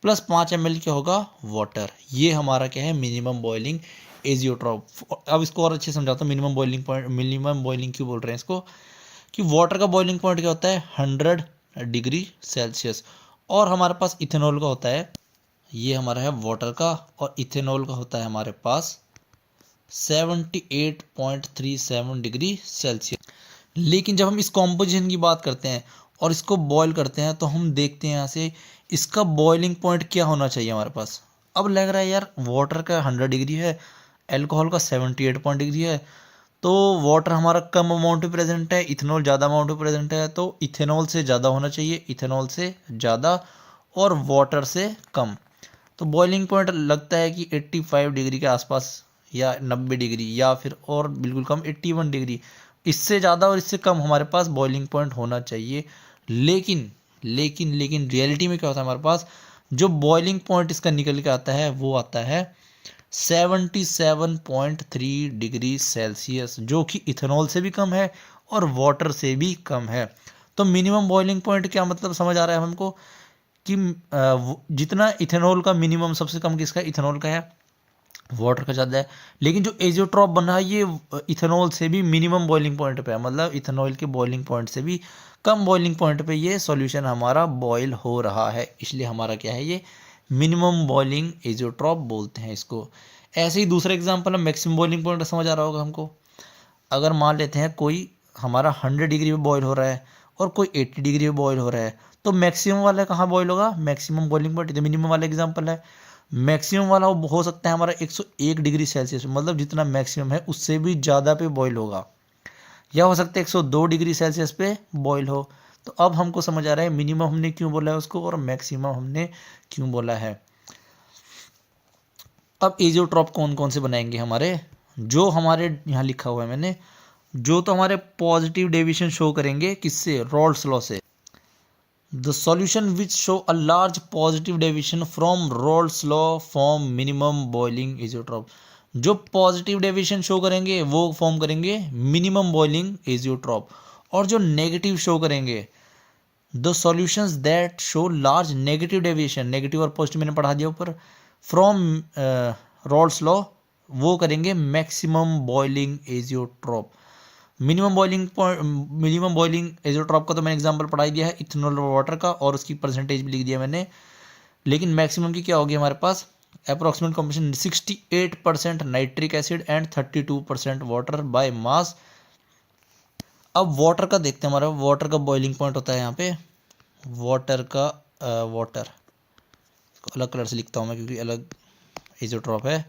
A: प्लस 5 ml क्या होगा, वाटर। ये हमारा क्या है, मिनिमम बॉइलिंग एजियोट्रॉप। अब इसको और अच्छे समझाता हूँ, minimum boiling point, minimum boiling क्यों बोल रहे हैं इसको, कि वाटर का बॉइलिंग पॉइंट क्या होता है 100 डिग्री सेल्सियस, और हमारे पास इथेनॉल का होता है, ये हमारा है वाटर का, और इथेनॉल का होता है हमारे पास 78.37 डिग्री सेल्सियस। लेकिन जब हम इस कॉम्पोजिशन की बात करते हैं और इसको बॉयल करते हैं तो हम देखते हैं यहाँ से इसका बॉइलिंग पॉइंट क्या होना चाहिए हमारे पास। अब लग रहा है यार वाटर का 100 डिग्री है, अल्कोहल का 78 डिग्री है, तो वाटर हमारा कम अमाउंट में प्रेजेंट है, इथेनॉल ज़्यादा अमाउंट में प्रेजेंट है, तो इथेनॉल से ज़्यादा होना चाहिए, इथेनॉल से ज़्यादा और वाटर से कम। तो बॉइलिंग पॉइंट लगता है कि 85 डिग्री के आसपास या 90 डिग्री, या फिर और बिल्कुल कम 81 डिग्री। इससे ज़्यादा और इससे कम हमारे पास बॉइलिंग पॉइंट होना चाहिए। लेकिन लेकिन लेकिन रियलिटी में क्या होता है, हमारे पास जो बॉइलिंग पॉइंट इसका निकल के आता है वो आता है 77.3 डिग्री सेल्सियस, जो कि इथेनॉल से भी कम है और वाटर से भी कम है। तो मिनिमम बॉइलिंग पॉइंट क्या मतलब समझ आ रहा है हमको, कि जितना इथेनॉल का मिनिमम सबसे कम किसका, इथेनॉल का है, वाटर का ज़्यादा है। लेकिन जो एजियोट्रॉप बना है ये इथेनॉल से भी मिनिमम बॉइलिंग पॉइंट पे है, मतलब इथेनॉल के बॉइलिंग पॉइंट से भी कम बॉइलिंग पॉइंट पे ये सॉल्यूशन हमारा बॉयल हो रहा है, इसलिए हमारा क्या है, ये मिनिमम बॉइलिंग एजियोट्रॉप बोलते हैं इसको। ऐसे ही दूसरा एग्जांपल है, मैक्सिमम बॉइलिंग पॉइंट समझ आ रहा होगा हमको। अगर मान लेते हैं कोई हमारा 100 डिग्री पे बॉयल हो रहा है और कोई 80 डिग्री पे बॉयल हो रहा है, तो मैक्सिमम वाला कहाँ बॉयल होगा, मैक्सिमम बॉइलिंग पॉइंट, तो मिनिमम वाला एग्जांपल है। मैक्सिमम वाला वो हो सकता है हमारा 101 डिग्री सेल्सियस, मतलब जितना मैक्सिमम है उससे भी ज़्यादा पे बॉयल होगा, या हो सकता है 102 डिग्री सेल्सियस पे बॉयल हो। तो अब हमको समझ आ रहा है मिनिमम हमने क्यों बोला है उसको और मैक्सिमम हमने क्यों बोला है। अब एजियोट्रॉप कौन कौन से बनाएंगे हमारे, जो हमारे यहाँ लिखा हुआ है मैंने, जो तो हमारे पॉजिटिव डेविएशन शो करेंगे किससे, रॉल्स लॉ से। The solution which show a large positive deviation from Rawls law form minimum boiling azeotrope. जो पॉजिटिव डेविएशन शो करेंगे वो फॉर्म करेंगे मिनिमम बॉइलिंग एजियोट्रॉप, और जो नेगेटिव शो करेंगे, the solutions that show large negative deviation, negative और positive मैंने पढ़ा दिया ऊपर, फ्रॉम रॉल्स लॉ वो करेंगे maximum boiling azeotrope. Minimum boiling azeotrope का तो मैंने एग्जांपल पढ़ा ही दिया है इथेनॉल वाटर का, और उसकी परसेंटेज भी लिख दिया मैंने। लेकिन मैक्सिमम की क्या होगी हमारे पास, approximate composition 68% nitric acid and 32% water by mass. अब वाटर का देखते हैं, हमारा वाटर का बॉइलिंग पॉइंट होता है यहाँ पे वाटर का, वाटर अलग कलर से लिखता हूँ मैं क्योंकि अलग एजियोट्रॉप है।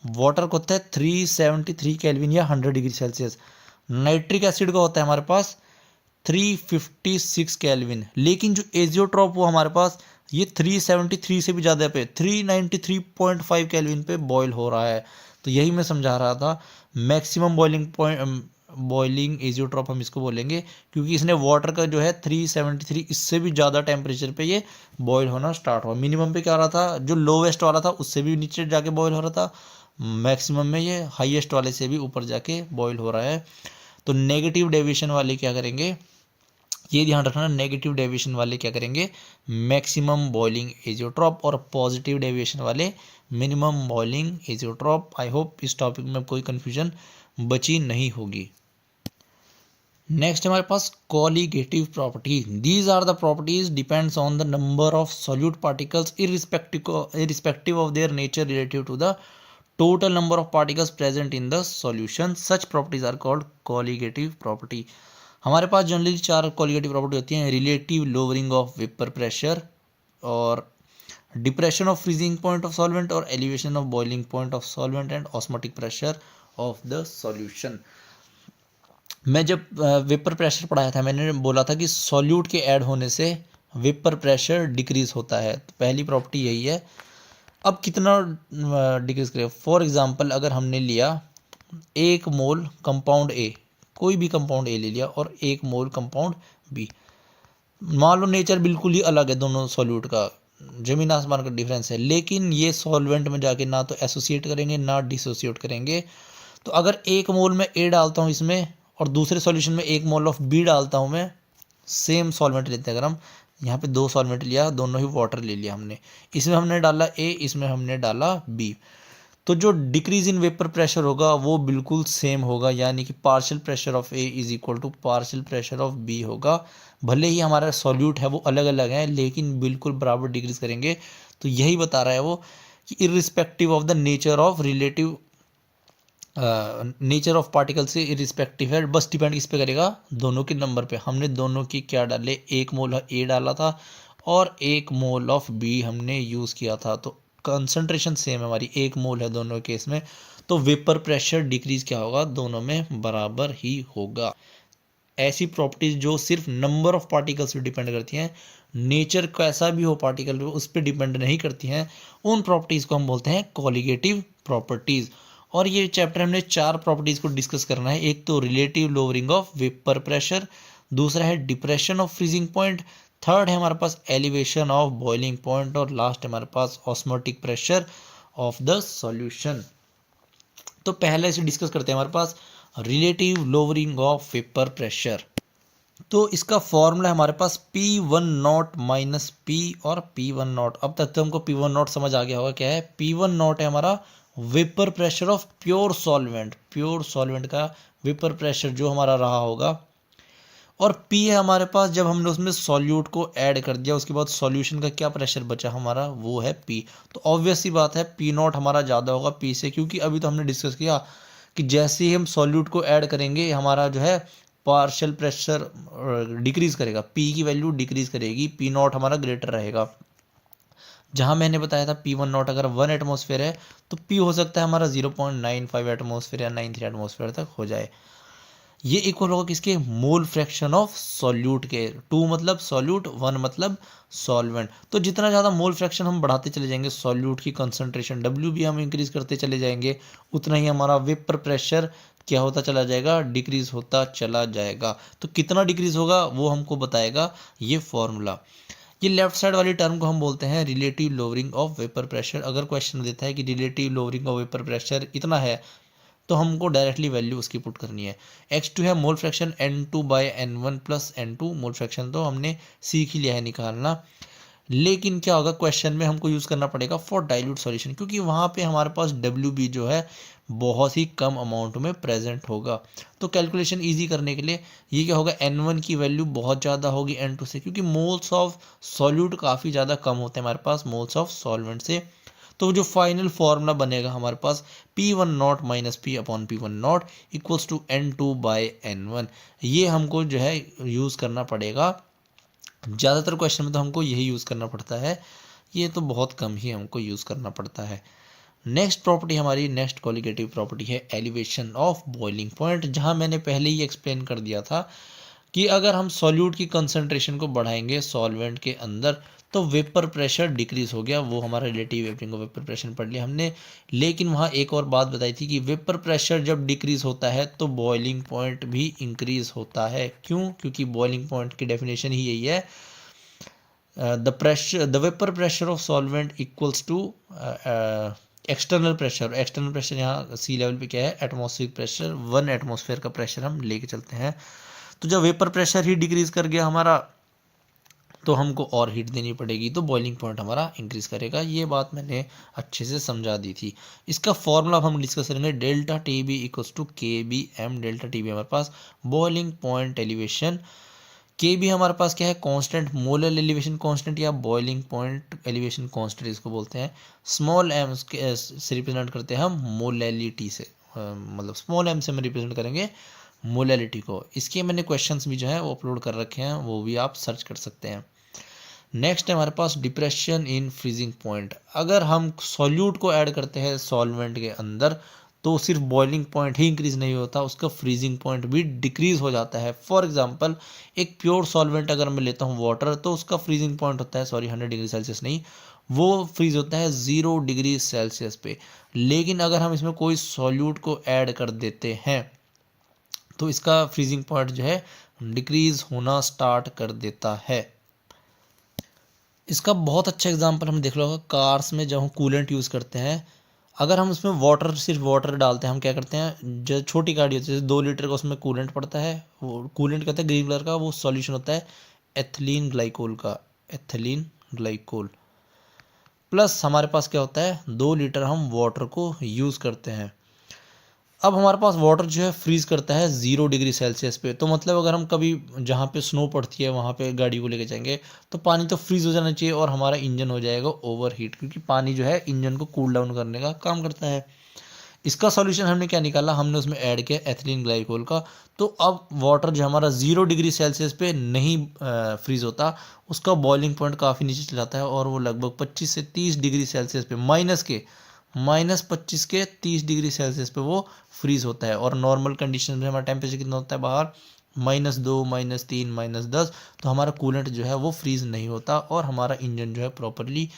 A: वाटर को होता है 373 केल्विन या 100 डिग्री सेल्सियस। नाइट्रिक एसिड का होता है हमारे पास 356 केल्विन। लेकिन जो एजियोट्रॉप वो हमारे पास ये 373 से भी ज़्यादा पे 393.5 केल्विन पे बॉयल हो रहा है। तो यही मैं समझा रहा था, मैक्सिमम बॉइलिंग एजियोट्रॉप हम इसको बोलेंगे, क्योंकि इसने वाटर का जो है 373 इससे भी ज़्यादा टेम्परेचर पे ये बॉयल होना स्टार्ट हुआ। मिनिमम पे क्या रहा था, जो लोवेस्ट वाला था उससे भी नीचे जाके बॉयल हो रहा था, मैक्सिमम में ये हाईएस्ट वाले से भी ऊपर जाके बॉयल हो रहा है। तो नेगेटिव डेविएशन वाले क्या करेंगे, ये ध्यान रखना, नेगेटिव डेविएशन वाले क्या करेंगे मैक्सिमम बॉइलिंग एजियोट्रॉप, और पॉजिटिव डेविएशन वाले minimum boiling azeotrope. I hope इस टॉपिक में कोई कंफ्यूजन बची नहीं होगी। नेक्स्ट हमारे पास colligative property. These are the properties depends on the number of solute particles irrespective of their nature relative to the total number of particles present in the solution. Such properties are called colligative property. हमारे पास generally 4 colligative property होती हैं, relative lowering of vapour pressure, और depression of freezing point of solvent, और elevation of boiling point of solvent, and osmotic pressure of the solution. मैं जब vapour pressure पढ़ाया था मैंने बोला था कि सॉल्यूट के ऐड होने से वेपर प्रेशर डिक्रीज होता है, तो पहली प्रॉपर्टी यही है। अब कितना डिक्रीज करेगा, फॉर एग्जांपल अगर हमने लिया 1 मोल कंपाउंड ए, कोई भी कंपाउंड ए ले लिया, और 1 मोल कंपाउंड बी, मान लो नेचर बिल्कुल ही अलग है दोनों सॉल्यूट का, जमीन आसमान का डिफरेंस है, लेकिन ये सॉल्वेंट में जाके ना तो एसोसिएट करेंगे ना डिसोसिएट करेंगे। तो अगर 1 मोल में ए डालता हूँ इसमें, और दूसरे सॉल्यूशन में 1 मोल ऑफ बी डालता हूँ मैं, सेम सॉल्वेंट लेते हैं, अगर हम यहाँ पे 2 सॉल्वेंट लिया, दोनों ही वाटर ले लिया हमने, इसमें हमने डाला ए, इसमें हमने डाला बी, तो जो डिक्रीज इन वेपर प्रेशर होगा वो बिल्कुल सेम होगा, यानी कि partial pressure of A is equal to partial pressure of B होगा। भले ही हमारा सॉल्यूट है वो अलग अलग है, लेकिन बिल्कुल बराबर डिक्रीज करेंगे। तो यही बता रहा है वो कि irrespective of the nature of relative nature of particle से इरिस्पेक्टिव है, बस डिपेंड किस पे करेगा, दोनों के नंबर पे। हमने दोनों की क्या डाले, 1 मोल ए डाला था और 1 मोल ऑफ बी हमने यूज़ किया था, तो कंसंट्रेशन सेम है हमारी, 1 मोल है दोनों केस में, तो वेपर प्रेशर डिक्रीज क्या होगा, दोनों में बराबर ही होगा। ऐसी प्रॉपर्टीज जो सिर्फ नंबर ऑफ पार्टिकल्स पे डिपेंड करती हैं, नेचर कैसा भी हो पार्टिकल पे उस पर डिपेंड नहीं करती हैं, उन प्रॉपर्टीज़ को हम बोलते हैं कॉलीगेटिव प्रॉपर्टीज़। और ये चैप्टर हमने 4 प्रॉपर्टीज़ को डिस्कस करना है। एक तो relative lowering of vapour pressure, दूसरा है depression of freezing point, third है हमारे पास एलिवेशन ऑफ बॉइलिंग पॉइंट, और लास्ट है हमारे पास osmotic pressure of the solution. तो पहले से डिस्कस करते हैं हमारे पास relative lowering of vapour pressure. तो इसका फॉर्मूला हमारे पास P10 माइनस P और P10। अब तक तो हमको P10 समझ आ गया होगा क्या है। P10 है हमारा vapour pressure of pure solvent का वेपर प्रेशर जो हमारा रहा होगा, और P है हमारे पास जब हमने उसमें सॉल्यूट को ऐड कर दिया उसके बाद सॉल्यूशन का क्या प्रेशर बचा हमारा, वो है P। तो ऑब्वियस सी बात है P0 हमारा ज़्यादा होगा P से, क्योंकि अभी तो हमने डिस्कस किया कि जैसे ही हम सॉल्यूट को ऐड करेंगे हमारा जो है पार्शियल प्रेशर डिक्रीज करेगा, P की वैल्यू डिक्रीज करेगी, P0 हमारा ग्रेटर रहेगा। जहाँ मैंने बताया था P10 अगर 1 एटमॉस्फेयर है तो P हो सकता है हमारा 0.95 एटमॉस्फेयर या 93 एटमॉस्फेयर तक हो जाए। ये इक्वल होगा किसके, मोल फ्रैक्शन ऑफ सॉल्यूट के। 2 मतलब सॉल्यूट, 1 मतलब सॉल्वेंट। तो जितना ज़्यादा मोल फ्रैक्शन हम बढ़ाते चले जाएंगे, सॉल्यूट की कंसंट्रेशन W भी हम इंक्रीज करते चले जाएंगे, उतना ही हमारा वेपर प्रेशर क्या होता चला जाएगा, डिक्रीज होता चला जाएगा। तो कितना डिक्रीज होगा वो हमको बताएगा ये फॉर्मूला। ये लेफ्ट साइड वाली टर्म को हम बोलते हैं relative lowering of vapour pressure. अगर क्वेश्चन देता है कि relative lowering of vapour pressure इतना है तो हमको डायरेक्टली वैल्यू उसकी पुट करनी है। x2 है mole fraction N2/N1 + N2, mole fraction तो हमने सीख ही लिया है निकालना। लेकिन क्या होगा, क्वेश्चन में हमको यूज़ करना पड़ेगा फॉर डाइल्यूट सॉल्यूशन, क्योंकि वहाँ पे हमारे पास WB जो है बहुत ही कम अमाउंट में प्रेजेंट होगा। तो कैलकुलेशन इजी करने के लिए ये क्या होगा, N1 की वैल्यू बहुत ज़्यादा होगी N2 से, क्योंकि मोल्स ऑफ सॉल्यूट काफ़ी ज़्यादा कम होते हैं हमारे पास मोल्स ऑफ सॉल्वेंट से। तो जो फाइनल फार्मूला बनेगा हमारे पास P1 not minus P upon P1 not equals to N2 by N1, ये हमको जो है यूज़ करना पड़ेगा। ज़्यादातर क्वेश्चन में तो हमको यही यूज़ करना पड़ता है, ये तो बहुत कम ही हमको यूज़ करना पड़ता है। नेक्स्ट प्रॉपर्टी हमारी नेक्स्ट क्वालिटेटिव प्रॉपर्टी है एलिवेशन ऑफ बॉइलिंग पॉइंट, जहाँ मैंने पहले ही एक्सप्लेन कर दिया था कि अगर हम सॉल्यूट की कंसंट्रेशन को बढ़ाएंगे सॉल्वेंट के अंदर तो वेपर प्रेशर डिक्रीज हो गया, वो हमारा रिलेटिव वेपरिंग ऑफ वेपर प्रेशर पढ़ लिया हमने। लेकिन वहाँ एक और बात बताई थी कि वेपर प्रेशर जब डिक्रीज होता है तो बॉइलिंग पॉइंट भी इंक्रीज होता है। क्यों? क्योंकि बॉइलिंग पॉइंट की डेफिनेशन ही यही है, the vapour pressure of solvent equals to external pressure. External pressure यहाँ सी लेवल पे क्या है, एटमॉस्फेरिक प्रेशर, 1 एटमॉस्फेयर का प्रेशर हम लेके चलते हैं। तो जब वेपर प्रेशर ही डिक्रीज कर गया हमारा तो हमको और हीट देनी पड़ेगी, तो बॉइलिंग पॉइंट हमारा इंक्रीज करेगा। ये बात मैंने अच्छे से समझा दी थी। इसका फॉर्मूला हम डिस्कस करेंगे, delta T B equals to K B M. Delta T B हमारे पास boiling point elevation, K B हमारे पास क्या है, कांस्टेंट मोलर एलिवेशन कांस्टेंट या बॉइलिंग पॉइंट एलिवेशन कांस्टेंट इसको बोलते हैं। स्मॉल एम से रिप्रेजेंट करते हैं हम मोलैलिटी से, मतलब स्मॉल एम से हम रिप्रेजेंट करेंगे मोलैलिटी को। इसके मैंने क्वेश्चंस भी जो है वो अपलोड कर रखे हैं, वो भी आप सर्च कर सकते हैं। नेक्स्ट है हमारे पास डिप्रेशन इन फ्रीजिंग पॉइंट। अगर हम सॉल्यूट को ऐड करते हैं सॉल्वेंट के अंदर तो सिर्फ बॉइलिंग पॉइंट ही इंक्रीज नहीं होता, उसका फ्रीजिंग पॉइंट भी डिक्रीज हो जाता है। फॉर एग्जांपल एक प्योर सॉल्वेंट अगर मैं लेता हूँ वाटर, तो उसका फ्रीजिंग पॉइंट होता है 100 डिग्री सेल्सियस नहीं, वो फ्रीज होता है 0 डिग्री सेल्सियस पे। लेकिन अगर हम इसमें कोई सॉल्यूट को ऐड कर देते हैं तो इसका फ्रीजिंग पॉइंट जो है डिक्रीज होना स्टार्ट कर देता है। इसका बहुत अच्छा एग्जांपल हम देख लो होगा, कार्स में जब हम कूलेंट यूज़ करते हैं, अगर हम उसमें वाटर सिर्फ वाटर डालते हैं, हम क्या करते हैं, जो छोटी गाड़ी होती है जैसे 2 लीटर का उसमें कूलेंट पड़ता है, वो कूलेंट कहते हैं ग्रीन कलर का, वो सॉल्यूशन होता है एथिलीन ग्लाइकोल का, एथिलीन ग्लाइकोल। प्लस हमारे पास क्या होता है, 2 लीटर हम वाटर को यूज़ करते हैं। अब हमारे पास वाटर जो है फ्रीज करता है 0 डिग्री सेल्सियस पे। तो मतलब अगर हम कभी जहाँ पे स्नो पड़ती है वहाँ पे गाड़ी को लेके जाएंगे तो पानी तो फ्रीज हो जाना चाहिए और हमारा इंजन हो जाएगा ओवर हीट, क्योंकि पानी जो है इंजन को कूल डाउन करने का काम करता है। इसका सॉल्यूशन हमने क्या निकाला, हमने उसमें ऐड किया एथिलीन ग्लाइकोल का। तो अब वाटर जो हमारा 0 डिग्री सेल्सियस पे नहीं फ्रीज होता, उसका बॉइलिंग पॉइंट काफ़ी नीचे चला जाता है और वो लगभग 25 से 30 डिग्री सेल्सियस पे -25 के 30 डिग्री सेल्सियस पे वो फ्रीज होता है। और नॉर्मल कंडीशन में हमारा टेम्परेचर कितना होता है बाहर, -2 -3 -10, तो हमारा कूलेंट जो है वो फ्रीज नहीं होता और हमारा इंजन जो है प्रॉपरली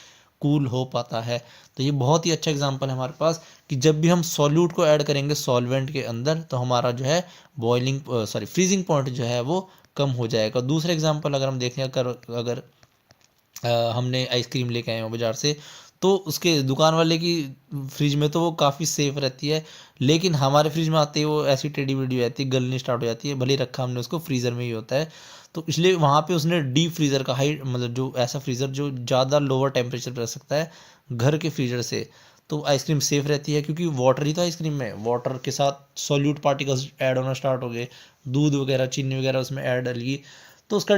A: कूल हो पाता है। तो ये बहुत ही अच्छा एग्जांपल है हमारे पास कि जब भी हम सॉल्यूट को ऐड करेंगे सॉल्वेंट के अंदर तो हमारा जो है फ्रीजिंग पॉइंट जो है वो कम हो जाएगा। दूसरा एग्जांपल अगर हम देखें, अगर हमने आइसक्रीम लेके आए हो बाज़ार से, तो उसके दुकान वाले की फ्रिज में तो वो काफ़ी सेफ रहती है, लेकिन हमारे फ्रिज में आते ही वो ऐसी टेढ़ी मेढ़ी हो जाती है, गलनी स्टार्ट हो जाती है, भले ही रखा हमने उसको फ्रीज़र में ही होता है। तो इसलिए वहाँ पे उसने डीप फ्रीज़र का हाई, मतलब जो ऐसा फ्रीज़र जो ज़्यादा लोअर टेम्परेचर पर रख सकता है घर के फ्रीजर से, तो आइसक्रीम सेफ़ रहती है। क्योंकि वाटर ही तो आइसक्रीम में, वाटर के साथ सॉल्यूट पार्टिकल्स ऐड होना स्टार्ट हो गए, दूध वगैरह चीनी वगैरह उसमें ऐड डली, तो उसका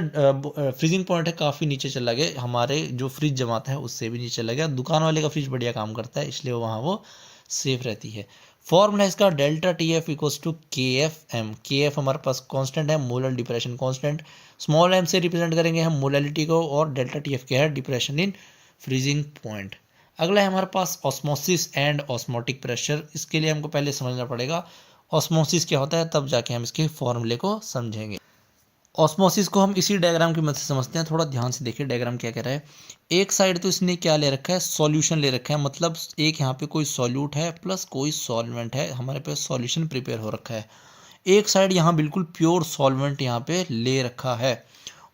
A: फ्रीजिंग पॉइंट है काफ़ी नीचे चला गया, हमारे जो फ्रिज जमाता है उससे भी नीचे चला गया। दुकान वाले का फ्रिज बढ़िया काम करता है, इसलिए वहाँ वो सेफ रहती है। फॉर्मूला इसका delta T F equals to K F M. K F हमारे पास कांस्टेंट है, molar depression constant, small M से रिप्रेजेंट करेंगे हम मोलैलिटी को, और डेल्टा टी एफ क्या है, डिप्रेशन इन फ्रीजिंग पॉइंट। अगला है हमारे पास ऑस्मोसिस एंड ऑस्मोटिक प्रेशर। इसके लिए हमको पहले समझना पड़ेगा ऑस्मोसिस क्या होता है, तब जाके हम इसके फॉर्मूले को समझेंगे। ऑस्मोसिस को हम इसी डायग्राम की मदद से समझते हैं, थोड़ा ध्यान से देखिए डायग्राम क्या कह रहा है। एक साइड तो इसने क्या ले रखा है, सॉल्यूशन ले रखा है, मतलब एक यहाँ पे कोई सॉल्यूट है प्लस कोई सॉल्वेंट है, हमारे पास सॉल्यूशन प्रिपेयर हो रखा है। एक साइड यहाँ बिल्कुल प्योर सॉल्वेंट यहाँ पे ले रखा है,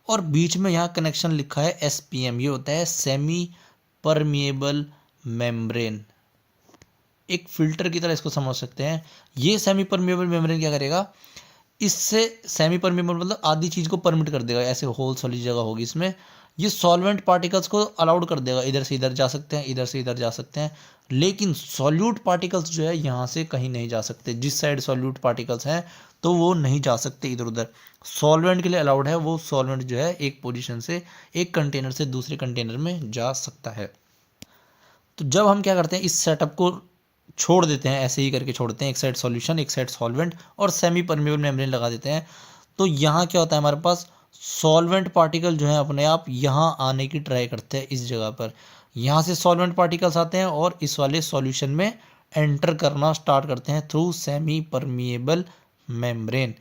A: और बीच में यहाँ कनेक्शन लिखा है SPM, ये होता है सेमी परमिएबल मेम्ब्रेन। एक फिल्टर की तरह इसको समझ सकते हैं। ये सेमी परमिएबल मेम्ब्रेन क्या करेगा, इससे सेमी परमिएबल मतलब आधी चीज़ को परमिट कर देगा, ऐसे होल्स वाली जगह होगी इसमें, ये सॉल्वेंट पार्टिकल्स को अलाउड कर देगा, इधर से इधर जा सकते हैं, इधर से इधर जा सकते हैं, लेकिन सॉल्यूट पार्टिकल्स जो है यहाँ से कहीं नहीं जा सकते। जिस साइड सॉल्यूट पार्टिकल्स हैं तो वो नहीं जा सकते इधर उधर। सॉल्वेंट के लिए अलाउड है, वो सॉल्वेंट जो है एक पोजीशन से, एक कंटेनर से दूसरे कंटेनर में जा सकता है। तो जब हम क्या करते हैं, इस सेटअप को छोड़ देते हैं, ऐसे ही करके छोड़ते हैं, एक साइड सॉल्यूशन एक साइड सॉल्वेंट और सेमी परमेबल मेम्ब्रेन लगा देते हैं, तो यहाँ क्या होता है, हमारे पास सॉल्वेंट पार्टिकल जो है अपने आप यहाँ आने की ट्राई करते हैं इस जगह पर। यहाँ से सॉल्वेंट पार्टिकल्स आते हैं और इस वाले सॉल्यूशन में एंटर करना स्टार्ट करते हैं थ्रू सेमी परमिएबल मेम्ब्रेन।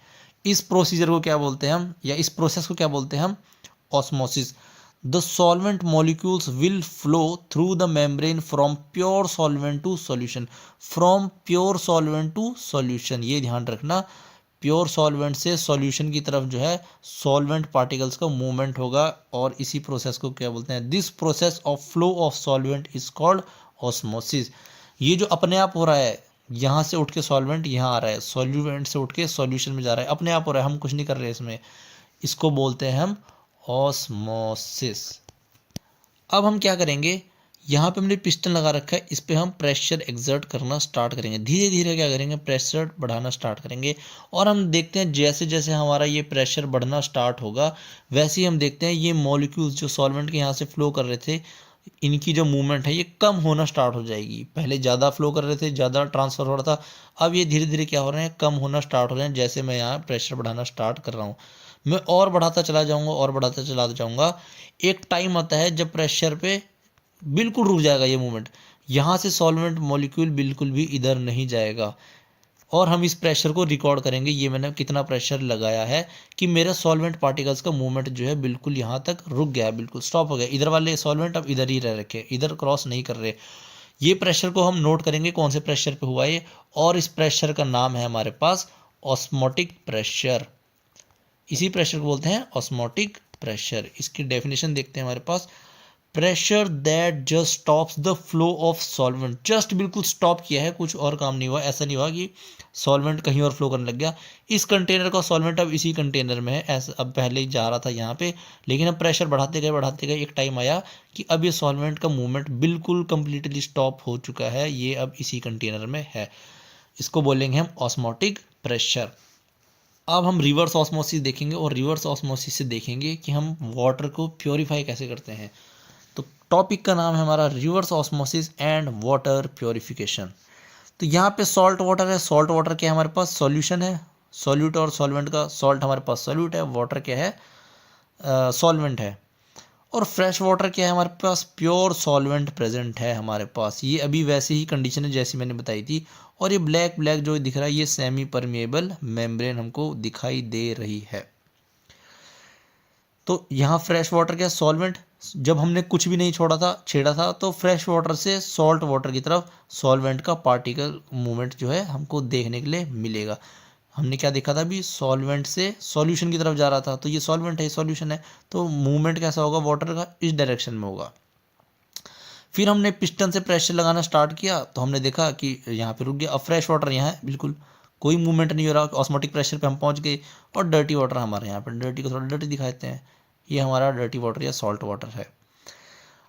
A: इस प्रोसीजर को क्या बोलते हैं हम, या इस प्रोसेस को क्या बोलते हैं हम, osmosis. The solvent molecules will flow through the membrane from pure solvent to solution. From pure solvent to solution, ये ध्यान रखना, प्योर सॉल्वेंट से सॉल्यूशन की तरफ जो है सॉल्वेंट पार्टिकल्स का मूवमेंट होगा, और इसी प्रोसेस को क्या बोलते हैं, this process of flow of solvent is called osmosis. ये जो अपने आप हो रहा है, यहाँ से उठ के सॉल्वेंट यहाँ आ रहा है, सॉल्वेंट से उठ के सॉल्यूशन में जा रहा है, अपने आप हो रहा है, हम कुछ नहीं कर रहे इसमें, इसको बोलते हैं हम ऑस्मोसिस। अब हम क्या करेंगे, यहाँ पे हमने पिस्टन लगा रखा है, इस पे हम प्रेशर एक्सर्ट करना स्टार्ट करेंगे, धीरे धीरे क्या करेंगे, प्रेशर बढ़ाना स्टार्ट करेंगे, और हम देखते हैं जैसे जैसे हमारा ये प्रेशर बढ़ना स्टार्ट होगा वैसे ही हम देखते हैं ये मॉलिक्यूल्स जो सॉल्वेंट के यहाँ से फ्लो कर रहे थे, इनकी जो मूवमेंट है ये कम होना स्टार्ट हो जाएगी। पहले ज़्यादा फ्लो कर रहे थे, ज़्यादा ट्रांसफ़र हो रहा था, अब ये धीरे धीरे क्या हो रहे हैं, कम होना स्टार्ट हो रहे हैं। जैसे मैं यहाँ प्रेशर बढ़ाना स्टार्ट कर रहा हूँ, मैं और बढ़ाता चला जाऊँगा और बढ़ाता चला जाऊँगा, एक टाइम आता है जब प्रेशर पे बिल्कुल रुक जाएगा ये मूवमेंट, यहाँ से सॉल्वेंट मॉलिक्यूल बिल्कुल भी इधर नहीं जाएगा, और हम इस प्रेशर को रिकॉर्ड करेंगे, ये मैंने कितना प्रेशर लगाया है कि मेरे सॉल्वेंट पार्टिकल्स का मूवमेंट जो है बिल्कुल यहाँ तक रुक गया है, बिल्कुल स्टॉप हो गया, इधर वाले सॉल्वेंट अब इधर ही रह रखे, इधर क्रॉस नहीं कर रहे। ये प्रेशर को हम नोट करेंगे कौन से प्रेशर पे हुआ ये, और इस प्रेशर का नाम है हमारे पास ऑस्मोटिक प्रेशर। इसी प्रेशर को बोलते हैं ऑस्मोटिक प्रेशर। इसकी डेफिनेशन देखते हैं हमारे पास, pressure that just stops the flow of solvent, just बिल्कुल स्टॉप किया है, कुछ और काम नहीं हुआ, ऐसा नहीं हुआ कि सॉल्वेंट कहीं और फ्लो करने लग गया, इस कंटेनर का सॉल्वेंट अब इसी कंटेनर में है, ऐसा अब पहले ही जा रहा था यहाँ पे, लेकिन अब प्रेशर बढ़ाते गए एक टाइम आया कि अब ये सॉल्वेंट का मूवमेंट बिल्कुल कंप्लीटली स्टॉप हो चुका है, ये अब इसी कंटेनर में है, इसको बोलेंगे हम ऑस्मोटिक प्रेशर। अब हम रिवर्स ऑस्मोसिस देखेंगे, और रिवर्स ऑस्मोसिस से देखेंगे कि हम वाटर को प्योरीफाई कैसे करते हैं। तो टॉपिक का नाम है हमारा reverse osmosis and water purification. तो यहाँ पे सॉल्ट वाटर है, सॉल्ट वाटर क्या है, हमारे पास सॉल्यूशन है, सॉल्यूट और सॉल्वेंट का, सॉल्ट हमारे पास सॉल्यूट है, वाटर क्या है, सॉल्वेंट है, और फ्रेश वाटर क्या है, हमारे पास प्योर सॉल्वेंट प्रेजेंट है हमारे पास। ये अभी वैसे ही कंडीशन है जैसी मैंने बताई थी, और ये ब्लैक ब्लैक जो दिख रहा है ये सेमी परमेबल मेम्ब्रेन हमको दिखाई दे रही है। तो यहाँ फ्रेश वाटर क्या, सॉल्वेंट, जब हमने कुछ भी नहीं छेड़ा था तो फ्रेश वाटर से सॉल्ट वाटर की तरफ सॉल्वेंट का पार्टिकल मूवमेंट जो है हमको देखने के लिए मिलेगा। हमने क्या देखा था अभी, सॉल्वेंट से सॉल्यूशन की तरफ जा रहा था, तो ये सॉल्वेंट है, सॉल्यूशन है, तो मूवमेंट कैसा होगा वाटर का, इस डायरेक्शन में होगा। फिर हमने पिस्टन से प्रेशर लगाना स्टार्ट किया तो हमने देखा कि यहाँ पे रुक गया, अब फ्रेश वाटर यहाँ है, बिल्कुल कोई मूवमेंट नहीं हो रहा, ऑस्मोटिक प्रेशर पे हम पहुँच गए, और डर्टी वाटर हमारे यहाँ पर, डर्टी को थोड़ा डर्टी दिखाते हैं, ये हमारा डर्टी वाटर या सॉल्ट वाटर है।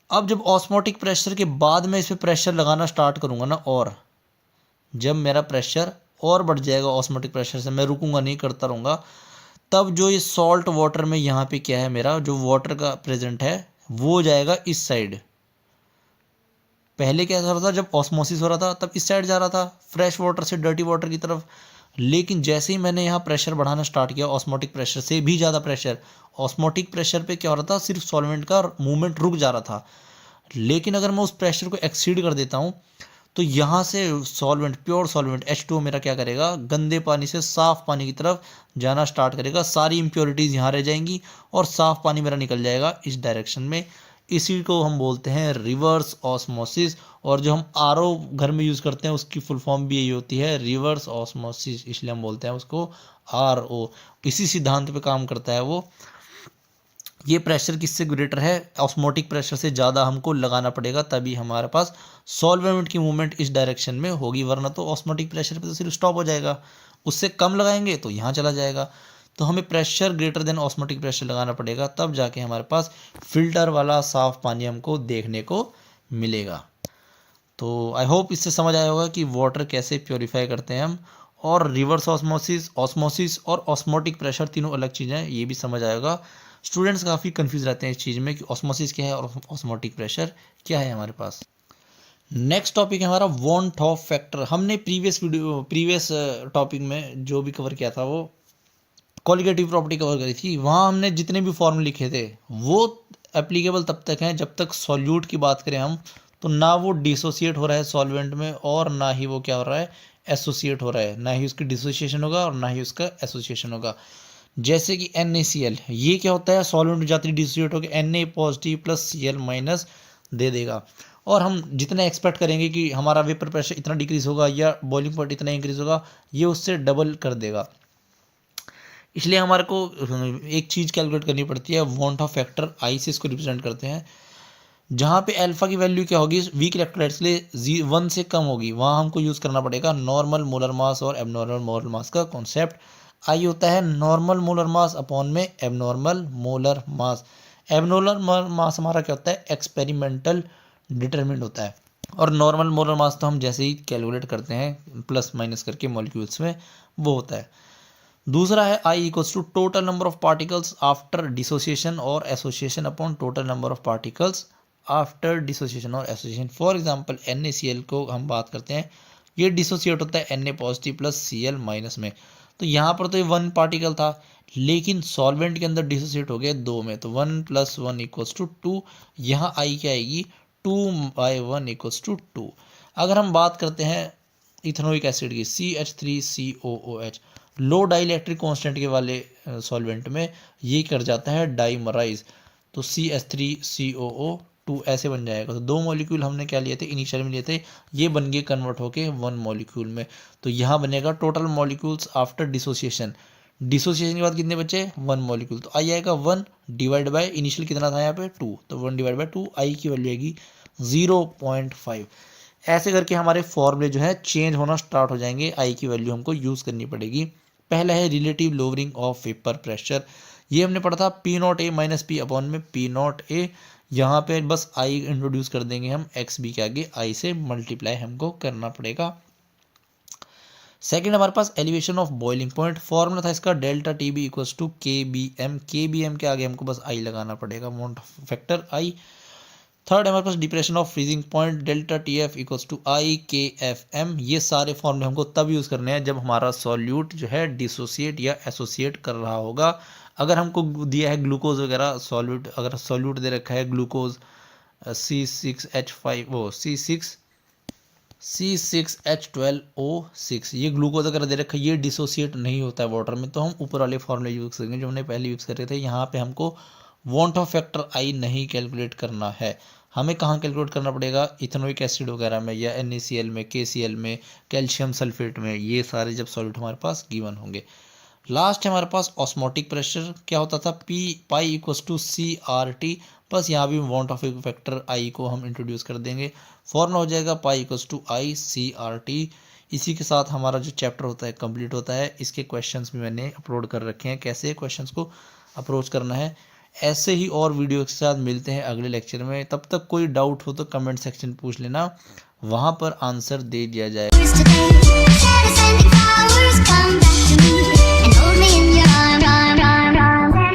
A: अब जब ऑस्मोटिक प्रेशर के बाद में इस पर प्रेशर लगाना स्टार्ट करूँगा ना, और जब मेरा प्रेशर और बढ़ जाएगा ऑस्मोटिक प्रेशर से, मैं रुकूंगा नहीं, करता रहूँगा, तब जो ये सॉल्ट वाटर में यहाँ पे क्या है, मेरा जो वाटर का प्रेजेंट है वो जाएगा इस साइड। पहले क्या हो रहा था, जब ऑस्मोसिस हो रहा था तब इस साइड जा रहा था, फ्रेश वाटर से डर्टी वाटर की तरफ, लेकिन जैसे ही मैंने यहाँ प्रेशर बढ़ाना स्टार्ट किया, ऑस्मोटिक प्रेशर से भी ज़्यादा प्रेशर, ऑस्मोटिक प्रेशर पे क्या हो रहा था, सिर्फ सॉल्वेंट का मूवमेंट रुक जा रहा था, लेकिन अगर मैं उस प्रेशर को एक्सीड कर देता हूँ तो यहाँ से सॉल्वेंट, प्योर सॉल्वेंट H2O मेरा क्या करेगा, गंदे पानी से साफ़ पानी की तरफ जाना स्टार्ट करेगा, सारी इम्प्योरिटीज़ यहाँ रह जाएंगी और साफ़ पानी मेरा निकल जाएगा इस डायरेक्शन में। इसी को हम बोलते हैं रिवर्स ऑस्मोसिस, और जो हम RO घर में यूज़ करते हैं उसकी फुल फॉर्म भी यही होती है, रिवर्स ऑस्मोसिस, इसलिए हम बोलते हैं उसको RO। इसी सिद्धांत पे काम करता है वो। ये प्रेशर किससे ग्रेटर है, ऑस्मोटिक प्रेशर से ज़्यादा हमको लगाना पड़ेगा, तभी हमारे पास सॉल्वेंट की मूवमेंट इस डायरेक्शन में होगी, वरना तो ऑस्मोटिक प्रेशर पे तो सिर्फ स्टॉप हो जाएगा, उससे कम लगाएंगे तो यहाँ चला जाएगा। तो हमें pressure greater than osmotic pressure लगाना पड़ेगा, तब जाके हमारे पास फिल्टर वाला साफ पानी हमको देखने को मिलेगा। तो आई होप इससे समझ आया होगा कि वाटर कैसे प्योरीफाई करते हैं हम, और रिवर्स ऑस्मोसिस, ऑस्मोसिस और ऑस्मोटिक प्रेशर तीनों अलग चीज़ें हैं, ये भी समझ आएगा। स्टूडेंट्स काफ़ी कंफ्यूज रहते हैं इस चीज़ में कि ऑस्मोसिस क्या है और ऑस्मोटिक प्रेशर क्या है हमारे पास। नेक्स्ट टॉपिक है हमारा वॉन ऑफ फैक्टर। हमने प्रीवियस टॉपिक में जो भी कवर किया था वो कॉलिगेटिव प्रॉपर्टी कवर करी थी। वहाँ हमने जितने भी फॉर्मूले लिखे थे वो एप्लीकेबल तब तक हैं जब तक सॉल्यूट की बात करें हम, तो ना वो डिसोसिएट हो रहा है सॉल्वेंट में और ना ही वो क्या हो रहा है, एसोसिएट हो रहा है। ना ही उसकी डिसोसिएशन होगा और ना ही उसका एसोसिएशन होगा। जैसे कि NaCl, ये क्या होता है, सॉल्वेंट में जाती डिसोसिएट होकर Na positive plus Cl minus दे देगा, और हम जितना एक्सपेक्ट करेंगे कि हमारा वेपर प्रेशर इतना डिक्रीज होगा या बॉइलिंग पॉइंट इतना इंक्रीज होगा, ये उससे डबल कर देगा। इसलिए हमारे को एक चीज़ कैलकुलेट करनी पड़ती है, वॉन्ट ऑफ फैक्टर I से इसको रिप्रेजेंट करते हैं। जहाँ पे अल्फा की वैल्यू क्या होगी वीक इलेक्ट्रोलाइट्स के लिए 1 से कम होगी, वहाँ हमको यूज़ करना पड़ेगा नॉर्मल मोलर मास और एबनॉर्मल मोलर मास का कॉन्सेप्ट। आई होता है नॉर्मल मोलर मास अपॉन में एबनॉर्मल मोलर मास। एबनॉर्मल मास हमारा क्या होता है, एक्सपेरिमेंटल डिटरमिनेंट होता है, और नॉर्मल मोलर मास तो हम जैसे ही कैलकुलेट करते हैं प्लस माइनस करके मॉलिक्यूल्स में, वो होता है। दूसरा है I equals to total number of particles after dissociation और association upon total number of particles after dissociation और एसोसिएशन। फॉर एग्जांपल NaCl को हम बात करते हैं, ये डिसोसिएट होता है Na positive plus Cl minus में। तो यहाँ पर तो ये 1 पार्टिकल था, लेकिन सॉल्वेंट के अंदर डिसोसिएट हो गया 2 में, तो 1 + 1 इक्वल्स टू 2। यहाँ I क्या आएगी, 2/1 इक्वल्स टू 2। अगर हम बात करते हैं इथेनोइक एसिड की CH3COOH, लो डाइलेक्ट्रिक कांस्टेंट के वाले सॉल्वेंट में ये कर जाता है डाइमराइज, तो CH3COO2 ऐसे बन जाएगा। तो 2 मॉलिक्यूल हमने क्या लिए थे, इनिशियल में लिए थे, ये बन गए कन्वर्ट होके 1 मॉलिक्यूल में। तो यहाँ बनेगा total molecules after dissociation. Dissociation के बाद कितने बचे, 1 मॉलिक्यूल, तो आई आएगा 1 डिवाइड बाय इनिशियल कितना था यहाँ पे 2, तो 1 डिवाइड बाय 2, आई की वैल्यू आएगी 0.5। ऐसे करके हमारे फॉर्मूले जो है चेंज होना स्टार्ट हो जाएंगे, आई की वैल्यू हमको यूज़ करनी पड़ेगी। पहला है relative lowering of vapour pressure, ये हमने पढ़ा था P0A माइनस P अपॉन में P0A। यहाँ पे बस I इंट्रोड्यूस कर देंगे हम, XB के आगे I से मल्टीप्लाई हमको करना पड़ेगा। सेकेंड हमारे पास elevation of boiling point, formula था इसका delta TB equals to KBM। KBM के आगे हमको बस I लगाना पड़ेगा, वॉन्ट फैक्टर I। थर्ड हमारे पास depression of freezing point, delta TF equals to IKFM। ये सारे फॉर्मूले हमको तब यूज़ करने हैं जब हमारा सॉल्यूट जो है डिसोसिएट या एसोसिएट कर रहा होगा। अगर हमको दिया है ग्लूकोज वगैरह सॉल्यूट, अगर सॉल्यूट दे रखा है ग्लूकोज C6H5 वो C6H12O6, ये ग्लूकोज अगर दे रखा है, ये डिसोसिएट नहीं होता है वाटर में, तो हम ऊपर वाले फॉर्मूले यूज़ करेंगे जो हमने पहले यूज़ करे थे। यहाँ पे हमको वॉन्ट ऑफ फैक्टर I नहीं कैलकुलेट करना है। हमें कहाँ कैलकुलेट करना पड़ेगा, इथेनोइक एसिड वगैरह में या NaCl में, KCl में, कैल्शियम सल्फेट में, ये सारे जब सॉल्यूट हमारे पास गिवन होंगे। लास्ट है हमारे पास ऑस्मोटिक प्रेशर, क्या होता था पाई इक्वल्स टू CRT, बस यहाँ भी वॉन्ट ऑफ फैक्टर I को हम इंट्रोड्यूस कर देंगे, फॉर्मूला हो जाएगा पाई इक्वल्स टू ICRT। इसी के साथ हमारा जो चैप्टर होता है कंप्लीट होता है। इसके क्वेश्चंस भी मैंने अपलोड कर रखे हैं, कैसे क्वेश्चंस को अप्रोच करना है। ऐसे ही और वीडियो के साथ मिलते हैं अगले लेक्चर में। तब तक कोई डाउट हो तो कमेंट सेक्शन पूछ लेना, वहाँ पर आंसर दे दिया जाएगा।